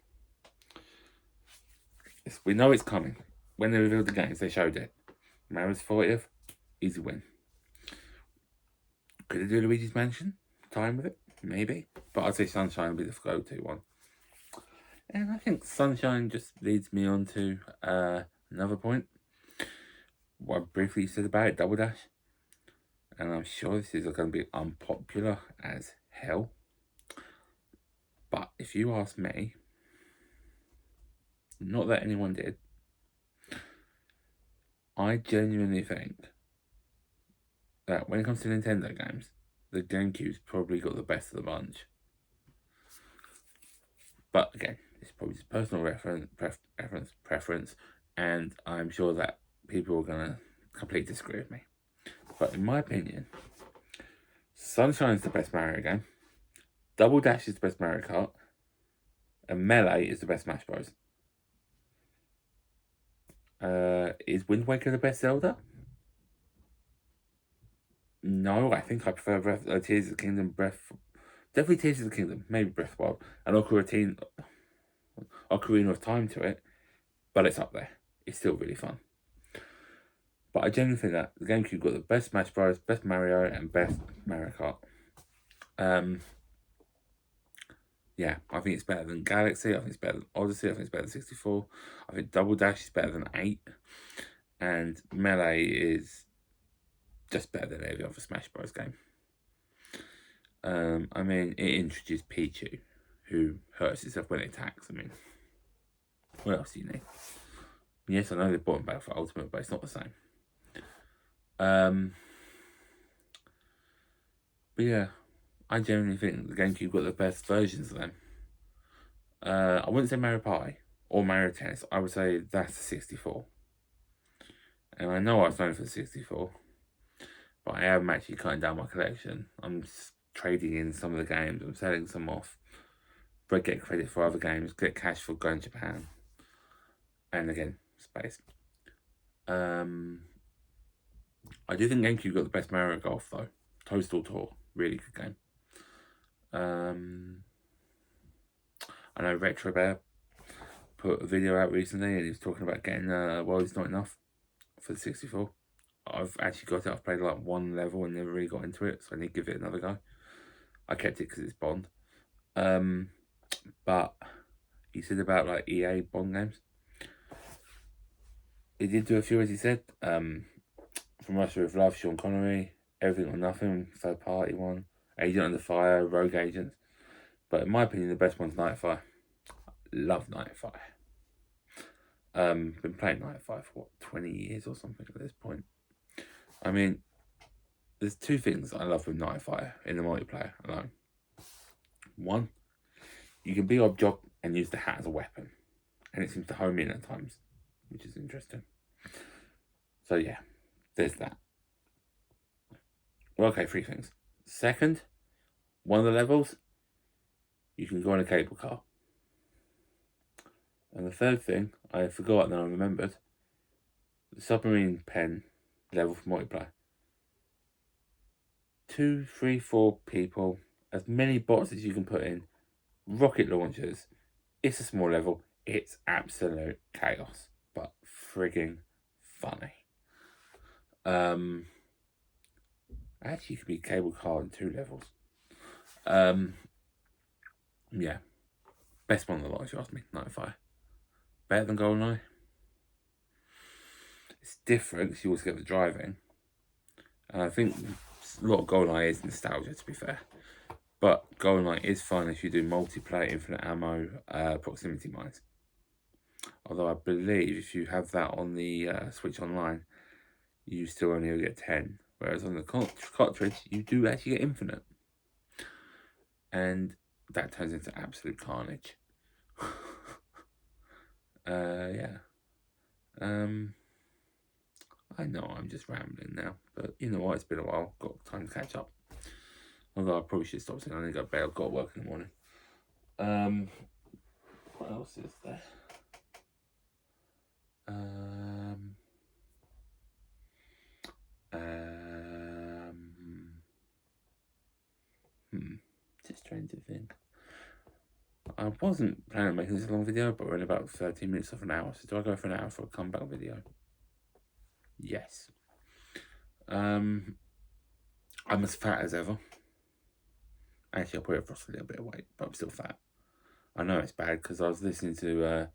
We know it's coming. When they revealed the games, they showed it. Mario's 40th, easy win. Could they do Luigi's Mansion? Time with it? Maybe. But I'd say Sunshine would be the go-to one. And I think Sunshine just leads me on to another point. What I briefly said about it, Double Dash. And I'm sure this is going to be unpopular as hell. But if you ask me, not that anyone did, I genuinely think that when it comes to Nintendo games, the GameCube's probably got the best of the bunch. But again, it's probably just personal preference, and I'm sure that people are going to completely disagree with me. But in my opinion, Sunshine's the best Mario game, Double Dash is the best Mario Kart, and Melee is the best Smash Bros. Is Wind Waker the best Zelda? No, I think I prefer Tears of the Kingdom, definitely Tears of the Kingdom, maybe Breath of the Wild, and Ocarina of Time to it, but it's up there. It's still really fun. But I genuinely think that the GameCube got the best Smash Bros, best Mario, and best Mario Kart. Yeah, I think it's better than Galaxy, I think it's better than Odyssey, I think it's better than 64, I think Double Dash is better than 8, and Melee is just better than every other Smash Bros game. I mean, it introduced Pichu, who hurts himself when it attacks. I mean, what else do you need? Yes, I know they brought him back for Ultimate, but it's not the same. But yeah, I genuinely think the GameCube got the best versions of them. I wouldn't say Mario Party or Mario Tennis. I would say that's the 64. And I know I was known for the 64, but I am actually cutting down my collection. I'm trading in some of the games. I'm selling some off, but get credit for other games, get cash for going to Japan, and again, space. I do think GameCube got the best Mario Golf though. Toadstool Tour, really good game. I know Retro Bear put a video out recently and he was talking about getting World Is Not Enough for the 64. I've actually got it. I've played like one level and never really got into it, so I need to give it another go. I kept it because it's Bond. But he said about like EA Bond games. He did do a few, as he said. From Russia with Love, Sean Connery, Everything or Nothing, third party one, Agent Under Fire, Rogue Agents. But in my opinion, the best one's Night Fire. Love Night Fire. Been playing Night Fire for what, 20 years or something at this point. I mean, there's two things I love with Night Fire in the multiplayer alone. One, you can be Objock and use the hat as a weapon, and it seems to home in at times, which is interesting. So yeah, there's that. Well, okay, three things. Second, one of the levels, you can go on a cable car. And the third thing, I forgot and then I remembered, the submarine pen level for multiplayer. 2, 3, 4 people, as many bots as you can put in, rocket launchers. It's a small level. It's absolute chaos, but frigging funny. Actually, you could be cable car in 2 levels. Yeah, best one of the lot if you ask me. Night Fire, better than GoldenEye. It's different because you always get the driving, and I think a lot of GoldenEye is nostalgia, to be fair. But GoldenEye is fun if you do multiplayer, infinite ammo, proximity mines. Although I believe if you have that on the Switch Online, you still only get 10. Whereas on the cartridge, you do actually get infinite. And that turns into absolute carnage. Yeah. I know I'm just rambling now, but you know what? It's been a while. Got time to catch up. Although I probably should stop saying I need to go to bed. I've got work in the morning. What else is there? Just trying to think. I wasn't planning on making this a long video, but we're in about 13 minutes of an hour. So do I go for an hour for a comeback video? Yes. I'm as fat as ever. Actually, I'll put it across a little bit of weight, but I'm still fat. I know it's bad because I was listening to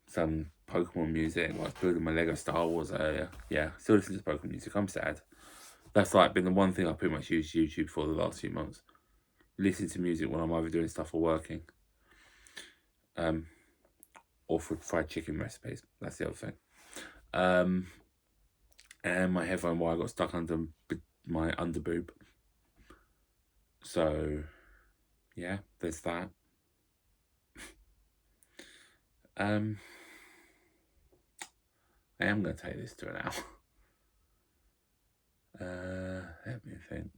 some Pokemon music while I was building my Lego Star Wars earlier. Yeah, still listening to Pokemon music. I'm sad. That's like been the one thing I've pretty much used YouTube for the last few months. Listening to music when I'm either doing stuff or working. Or for fried chicken recipes. That's the other thing. And my headphone wire got stuck under my underboob. So, yeah, there's that. I am going to take this to an hour. Let me think.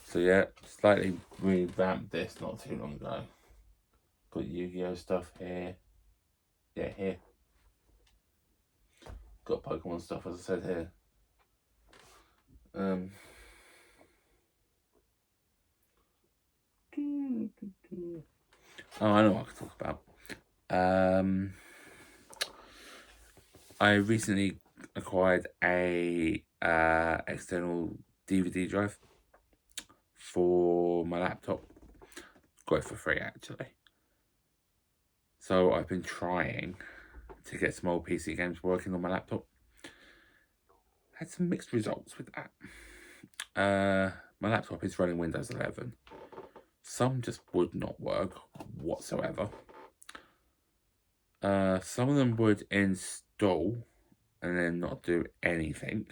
So yeah, slightly revamped this not too long ago. Got Yu-Gi-Oh stuff here. Yeah, here. Got Pokemon stuff, as I said, here. Oh, I know what I could talk about. I recently acquired a external DVD drive for my laptop. Got it for free, actually. So I've been trying to get small PC games working on my laptop. Had some mixed results with that. My laptop is running Windows 11. Some just would not work whatsoever. Some of them would install and then not do anything.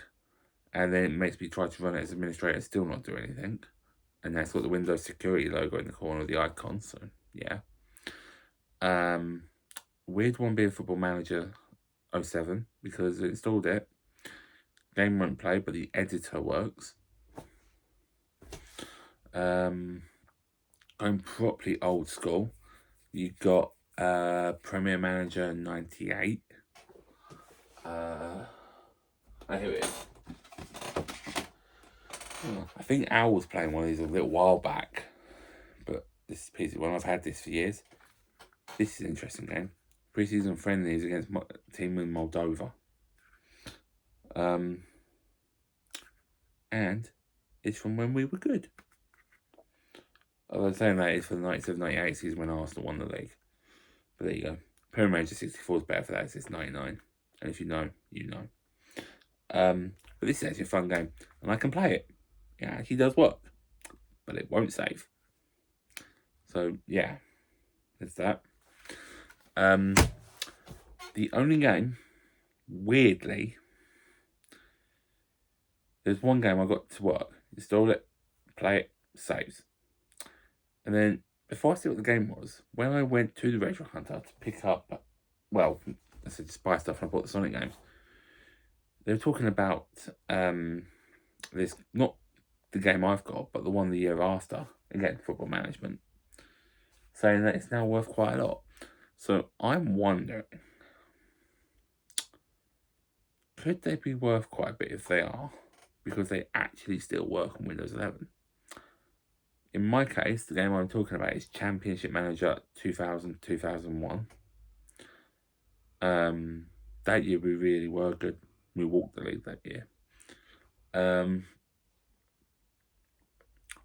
And then it makes me try to run it as administrator and still not do anything. And that's got the Windows security logo in the corner of the icon, so yeah. Weird one being Football Manager 07 because I installed it. Game won't play, but the editor works. Going properly old school, you got Premier Manager 98. Here it is. I think Al was playing one of these a little while back, but this is PC one. I've had this for years. This is an interesting game. Pre-season friendlies against team in Moldova. And it's from when we were good. I was saying that it's for the 97-98 season when Arsenal won the league. But there you go. Power Ranger 64 is better for that, it's 99. And if you know, you know. But this is actually a fun game, and I can play it. It actually does work, but it won't save. So yeah, there's that. The only game, weirdly, there's one game I got to work, install it, play it, saves. And then, before I see what the game was, when I went to the Retro Hunter to pick up, well, I said just buy stuff, and I bought the Sonic games. They were talking about this, not the game I've got, but the one the year after, again, Football Management, saying that it's now worth quite a lot. So I'm wondering, could they be worth quite a bit if they are? Because they actually still work on Windows 11. In my case, the game I'm talking about is Championship Manager 2000-2001. That year we really were good. We walked the league that year.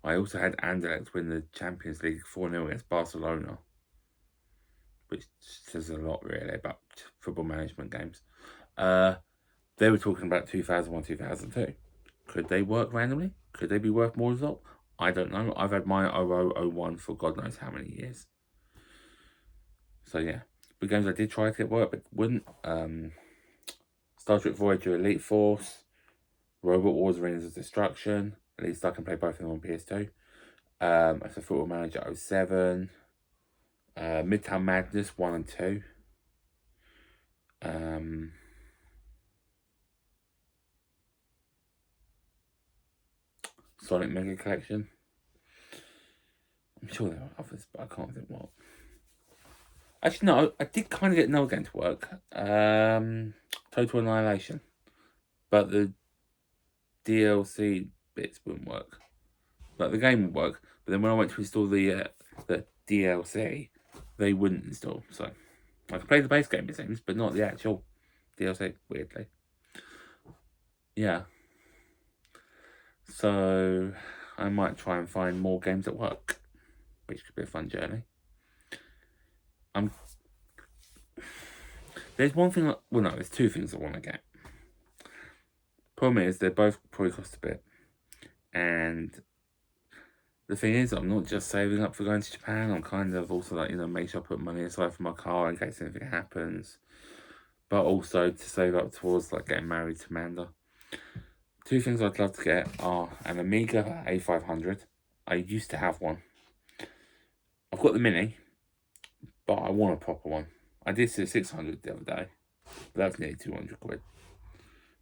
I also had Anderlecht win the Champions League 4-0 against Barcelona, which says a lot really about football management games. They were talking about 2001-2002. Could they work randomly? Could they be worth more result? I don't know. I've had my 0001 for God knows how many years. So yeah, the games I did try to get work, but wouldn't. Star Trek Voyager Elite Force, Robot Wars Rings of Destruction. At least I can play both of them on PS2. That's a Football Manager 07. Midtown Madness 1 and 2. Sonic Mega Collection. I'm sure there are others, but I can't think what. Actually, no, I did kind of get another game to work. Total Annihilation. But the DLC bits wouldn't work. Like, the game would work, but then when I went to install the DLC, they wouldn't install. So, I could play the base game, it seems, but not the actual DLC, weirdly. Yeah. So, I might try and find more games at work, which could be a fun journey. There's one thing, well no, there's two things I want to get. Problem is, they both probably cost a bit. And the thing is, I'm not just saving up for going to Japan, I'm kind of also like, make sure I put money aside for my car in case anything happens. But also to save up towards like getting married to Amanda. Two things I'd love to get are an Amiga A500. I used to have one. I've got the Mini, but I want a proper one. I did see a 600 the other day, but that's nearly 200 quid.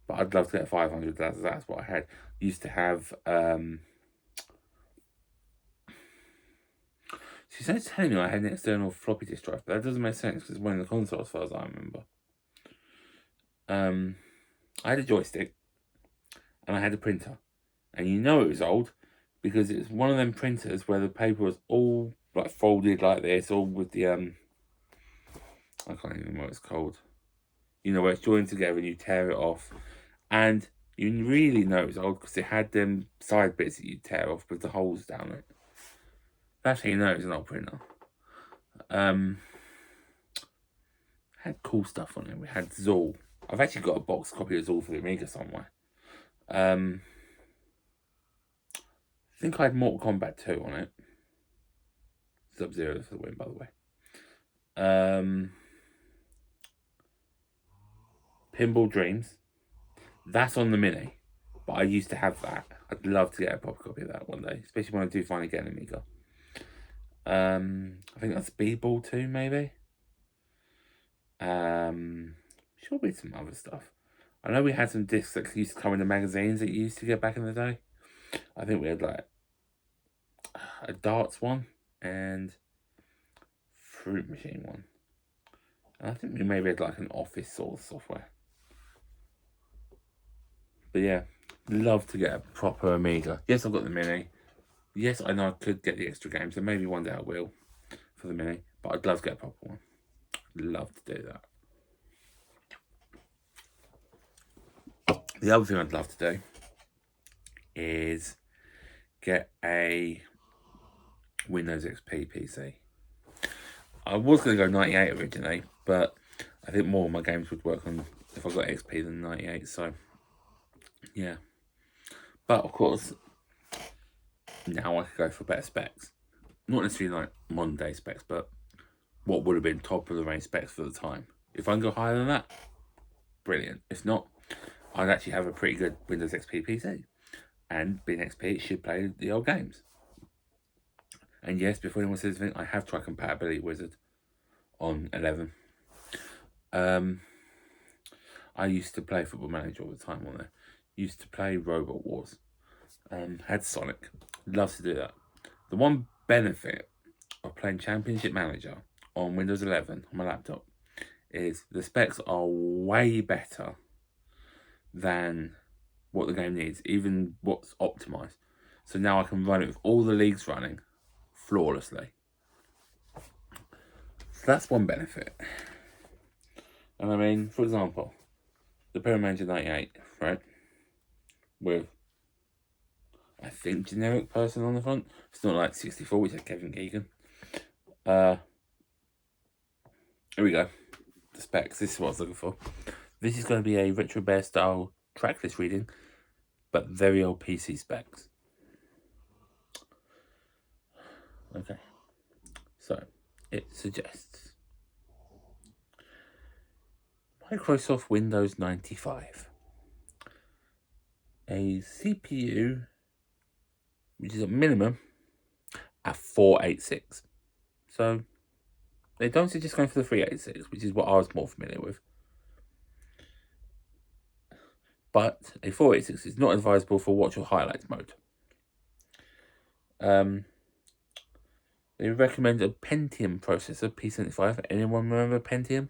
But I'd love to get a 500, that's what I had. Used to have, she's only telling me I had an external floppy disk drive, but that doesn't make sense because it's one of the consoles as far as I remember. I had a joystick, and I had a printer. And it was old, because it was one of them printers where the paper was all like folded like this, all with the, I can't even know what it's called. Where it's joined together and you tear it off. And you really know it's old because it had them side bits that you tear off with the holes down it. That's how you know it's an old printer. Had cool stuff on it. We had Zool. I've actually got a box copy of Zool for the Amiga somewhere. I think I had Mortal Kombat 2 on it. Sub-Zero for the win, by the way. Pinball Dreams. That's on the Mini. But I used to have that. I'd love to get a proper copy of that one day. Especially when I do finally get an Amiga. I think that's Speedball 2, maybe. Sure be some other stuff. I know we had some discs that used to come in the magazines that you used to get back in the day. I think we had like a darts one and fruit machine one. And I think we maybe had like an office sort of software. But yeah, love to get a proper Amiga. Yes, I've got the Mini. Yes, I know I could get the extra games, and maybe one day I will for the Mini. But I'd love to get a proper one. Love to do that. The other thing I'd love to do is get a Windows XP PC. I was going to go 98 originally, But I think more of my games would work on if I got XP than 98. So yeah. But of course, now I could go for better specs. Not necessarily like modern day specs, but what would have been top of the range specs for the time. If I can go higher than that, brilliant. If not, I'd actually have a pretty good Windows XP PC. And being XP, it should play the old games. And yes, before anyone says anything, I have tried Compatibility Wizard on 11. I used to play Football Manager all the time on there. Used to play Robot Wars. Had Sonic. Loves to do that. The one benefit of playing Championship Manager on Windows 11 on my laptop is the specs are way better than what the game needs, even what's optimized. So now I can run it with all the leagues running flawlessly. So that's one benefit. And I mean, for example, the Pyramid Manager 98, right? With, I think, generic person on the front. It's not like 64, which is Kevin Keegan. Here we go. The specs. This is what I was looking for. This is going to be a retro bear style tracklist reading, but very old PC specs. Okay. So, it suggests Microsoft Windows 95. A CPU, which is a minimum at 486. So, they don't suggest going for the 386, which is what I was more familiar with. But a 486 is not advisable for watch or highlights mode. They recommend a Pentium processor, P75. Anyone remember Pentium?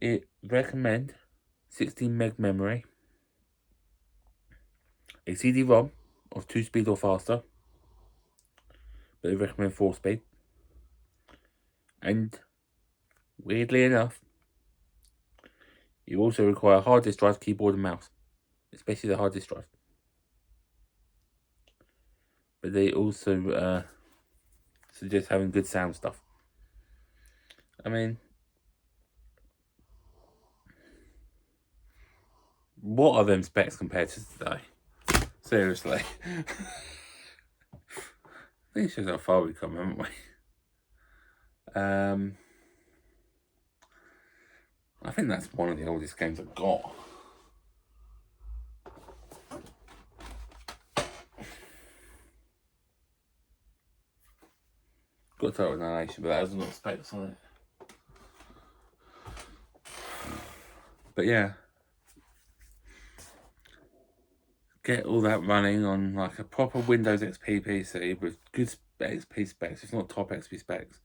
It recommend 16 meg memory, a CD-ROM of 2 speed or faster, but they recommend 4 speed. And weirdly enough, you also require a hard disk drive, keyboard and mouse, especially the hard disk drive. But they also suggest having good sound stuff. I mean, what are them specs compared to today? Seriously. I think it shows how far we've come, haven't we? I think that's one of the oldest games I've got. Got Total Annihilation, but that has not specs on it. But yeah, get all that running on like a proper Windows XP PC with good XP specs, if not top XP specs.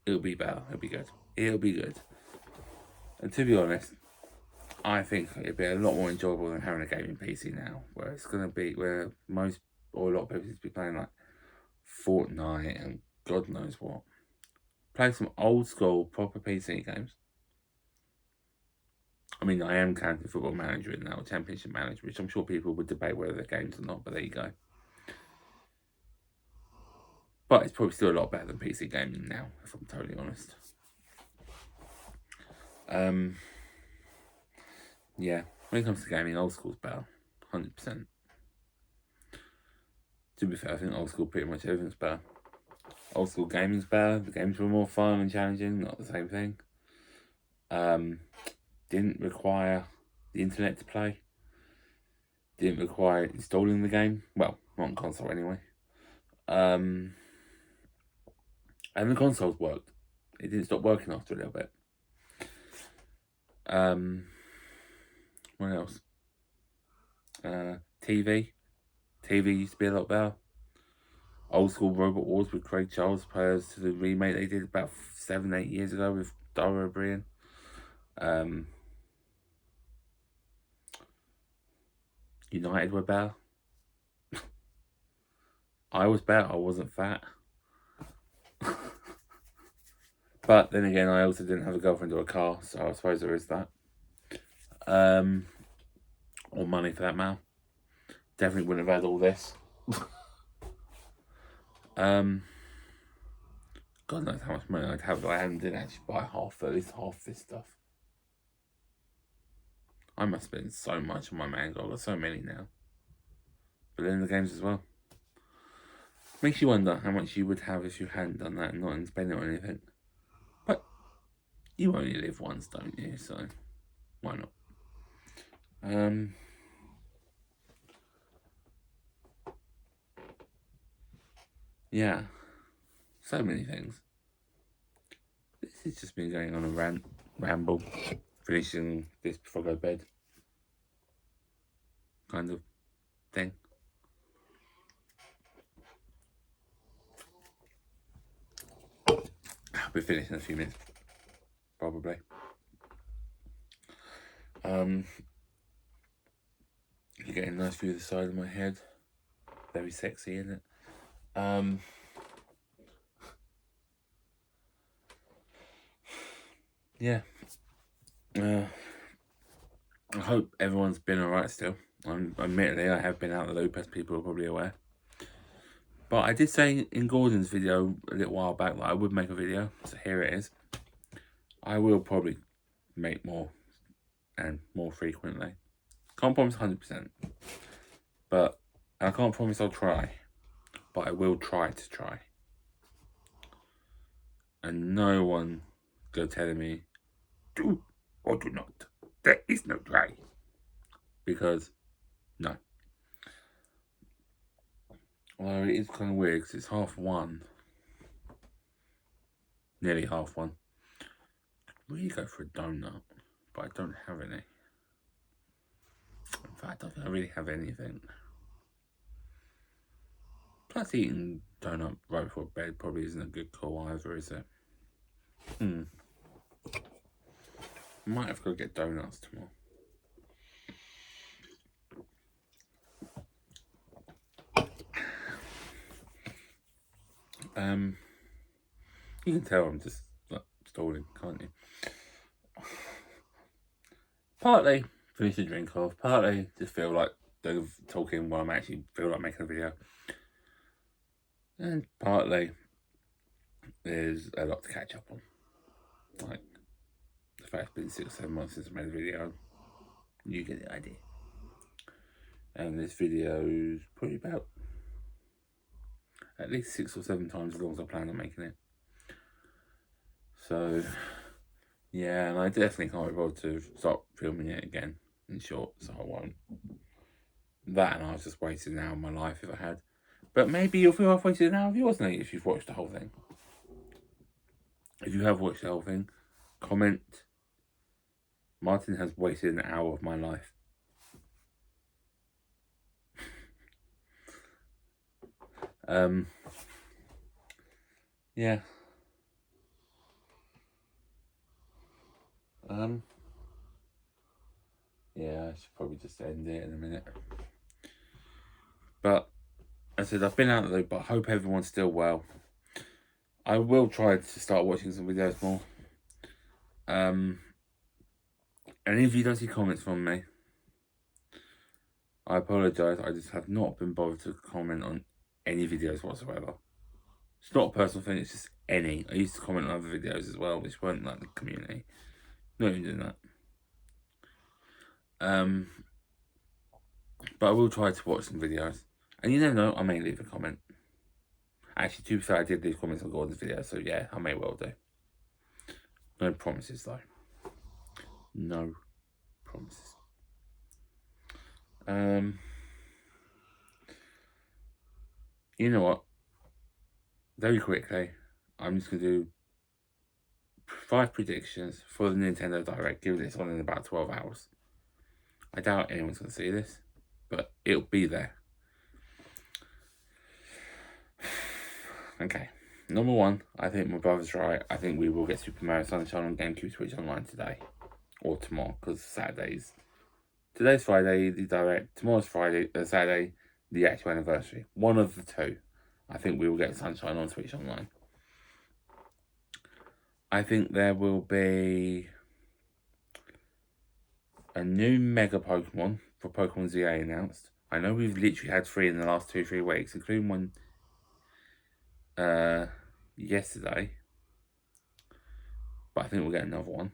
It'll be better. It'll be good. It'll be good. And to be honest, I think it'd be a lot more enjoyable than having a gaming PC now, where it's going to be where most or a lot of people seem to be playing like Fortnite and God knows what. Play some old school proper PC games. I mean, I am counting Football Manager in now, Championship Manager, which I'm sure people would debate whether they're games or not, but there you go. But it's probably still a lot better than PC gaming now, if I'm totally honest. Yeah, when it comes to gaming, old school's better, 100%. To be fair, I think old school pretty much everything's better. Old school gaming's better, the games were more fun and challenging, not the same thing. Didn't require the internet to play. Didn't require installing the game. Well, not on console anyway. And the consoles worked. It didn't stop working after a little bit. What else? TV. TV used to be a lot better. Old school Robot Wars with Craig Charles players to the remake they did about 7-8 years ago with Dara O'Brien. United were better. I was better. I wasn't fat. But then again, I also didn't have a girlfriend or a car, so I suppose there is that. Or money for that matter. Definitely wouldn't have had all this. God knows how much money I'd have if I didn't actually buy at least half this stuff. I must spend so much on my manga. I've got so many now. But then the games as well. Makes you wonder how much you would have if you hadn't done that and not spend it on anything. But you only live once, don't you? So why not? Yeah. So many things. This has just been going on a ramble. Finishing this before I go to bed. Kind of thing. I'll be finished in a few minutes. Probably. You're getting a nice view of the side of my head. Very sexy, isn't it? Yeah. I hope everyone's been alright still. Admittedly, I have been out of the loop, as people are probably aware. But I did say in Gordon's video a little while back that I would make a video, so here it is. I will probably make more and more frequently. Can't promise 100%, but I can't promise I'll try, but I will try to try. And no one go telling me, do or do not. There is no try. Because, no. Although it is kind of weird because it's 1:30. Nearly 1:30. Really go for a donut, but I don't have any. In fact, I don't think I really have anything. Plus, eating donut right before bed probably isn't a good call either, is it? Might have to go get donuts tomorrow. You can tell I'm just like stalling, can't you? Partly finish the drink off, partly just feel like talking while I'm actually feel like making a video. And partly there's a lot to catch up on. Like the fact it's been 6 or 7 months since I made a video. You get the idea. And this video's probably about at least 6 or 7 times as long as I plan on making it. So yeah, and I definitely can't be bothered to start filming it again, in short, so I won't. That, and I was just wasting an hour of my life if I had. But maybe you'll feel I've wasted an hour of yours, if you've watched the whole thing. If you have watched the whole thing, comment. Martin has wasted an hour of my life. Yeah. Yeah, I should probably just end it in a minute. But, as I said, I've been out of the loop, but I hope everyone's still well. I will try to start watching some videos more. And if you don't see comments from me, I apologise. I just have not been bothered to comment on any videos whatsoever. It's not a personal thing, it's just any. I used to comment on other videos as well, which weren't like the community. Not even doing that. But I will try to watch some videos. And you never know, I may leave a comment. Actually, to be fair, I did leave comments on Gordon's video, so yeah, I may well do. No promises, though. No promises. You know what? Very quickly, I'm just going to do 5 predictions for the Nintendo Direct, given it's on in about 12 hours. I doubt anyone's going to see this, but it'll be there. Okay. Number 1, I think my brother's right. I think we will get Super Mario Sunshine on GameCube Switch Online today. Or tomorrow, because Saturday's... Today's Friday, the Direct. Tomorrow's Friday, Saturday, the actual anniversary. One of the two. I think we will get Sunshine on Switch Online. I think there will be a new Mega Pokemon for Pokemon ZA announced. I know we've literally had 3 in the last 2-3 weeks, including one yesterday, but I think we'll get another one.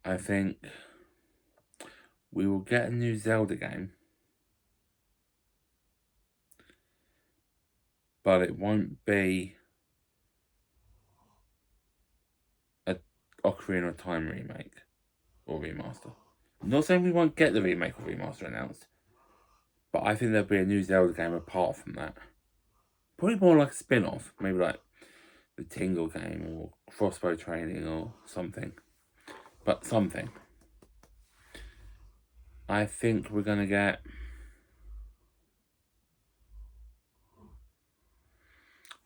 I think we will get a new Zelda game, but it won't be a Ocarina of Time remake or remaster. I'm not saying we won't get the remake or remaster announced, but I think there'll be a new Zelda game apart from that. Probably more like a spin-off, maybe like the Tingle game or Crossbow Training or something. But something. I think we're gonna get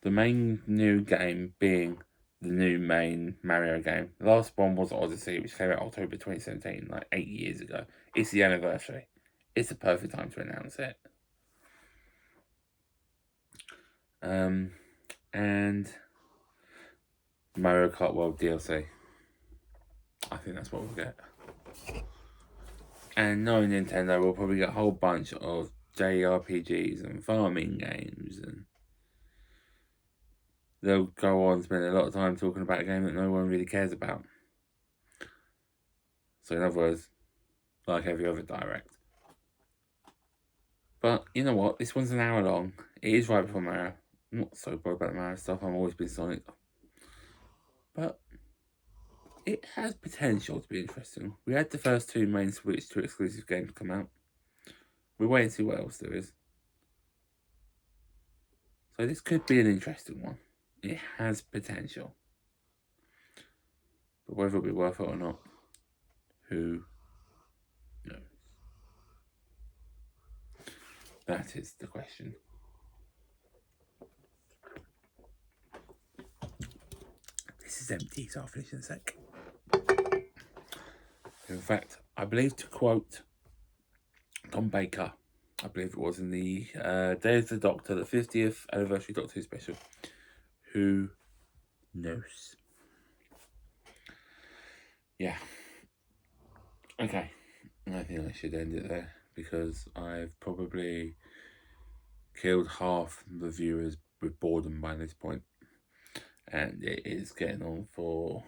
the main new game being the new main Mario game. The last one was Odyssey, which came out October 2017, like 8 years ago. It's the anniversary. It's the perfect time to announce it. And Mario Kart World DLC. I think that's what we'll get. And knowing Nintendo, we'll probably get a whole bunch of JRPGs and farming games, and they'll go on spend a lot of time talking about a game that no one really cares about. So in other words, like every other Direct. But you know what? This one's an hour long. It is right before Mario. I'm not so bored about the Mario stuff. I've always been Sonic. But it has potential to be interesting. We had the first two main Switch 2 exclusive games come out. We're waiting to see what else there is. So this could be an interesting one. It has potential. But whether it'll be worth it or not, who knows? That is the question. This is empty, so I'll finish in a sec. In fact, I believe, to quote Tom Baker, I believe it was in the Day of the Doctor, the 50th anniversary Doctor Who special, who knows? Yeah. Okay. I think I should end it there, because I've probably killed half the viewers with boredom by this point. And it is getting on for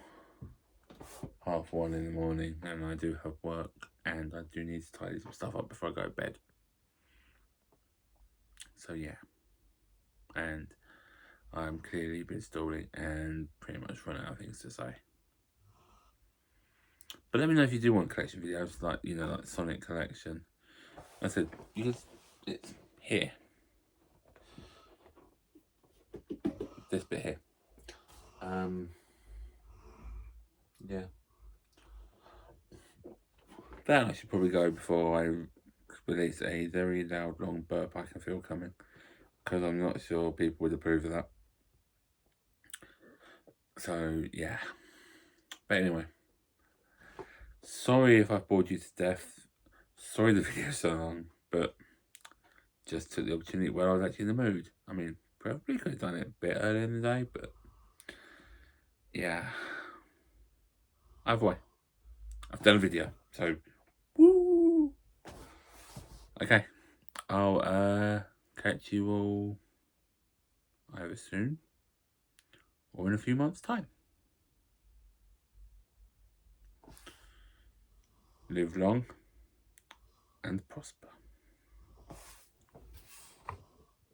1:30 in the morning, and I do have work, and I do need to tidy some stuff up before I go to bed. So yeah. And I'm clearly been stalling and pretty much run out of things to say. But let me know if you do want collection videos, like, you know, like Sonic collection. I said, it's here. This bit here. Yeah. That I should probably go before I release a very loud, long burp I can feel coming, because I'm not sure people would approve of that. So, yeah. But anyway. Sorry if I've bored you to death. Sorry the video's so long, but just took the opportunity where I was actually in the mood. I mean, probably could have done it a bit earlier in the day, but yeah. Either way, I've done a video, so woo! Okay, I'll catch you all either soon or in a few months' time. Live long and prosper.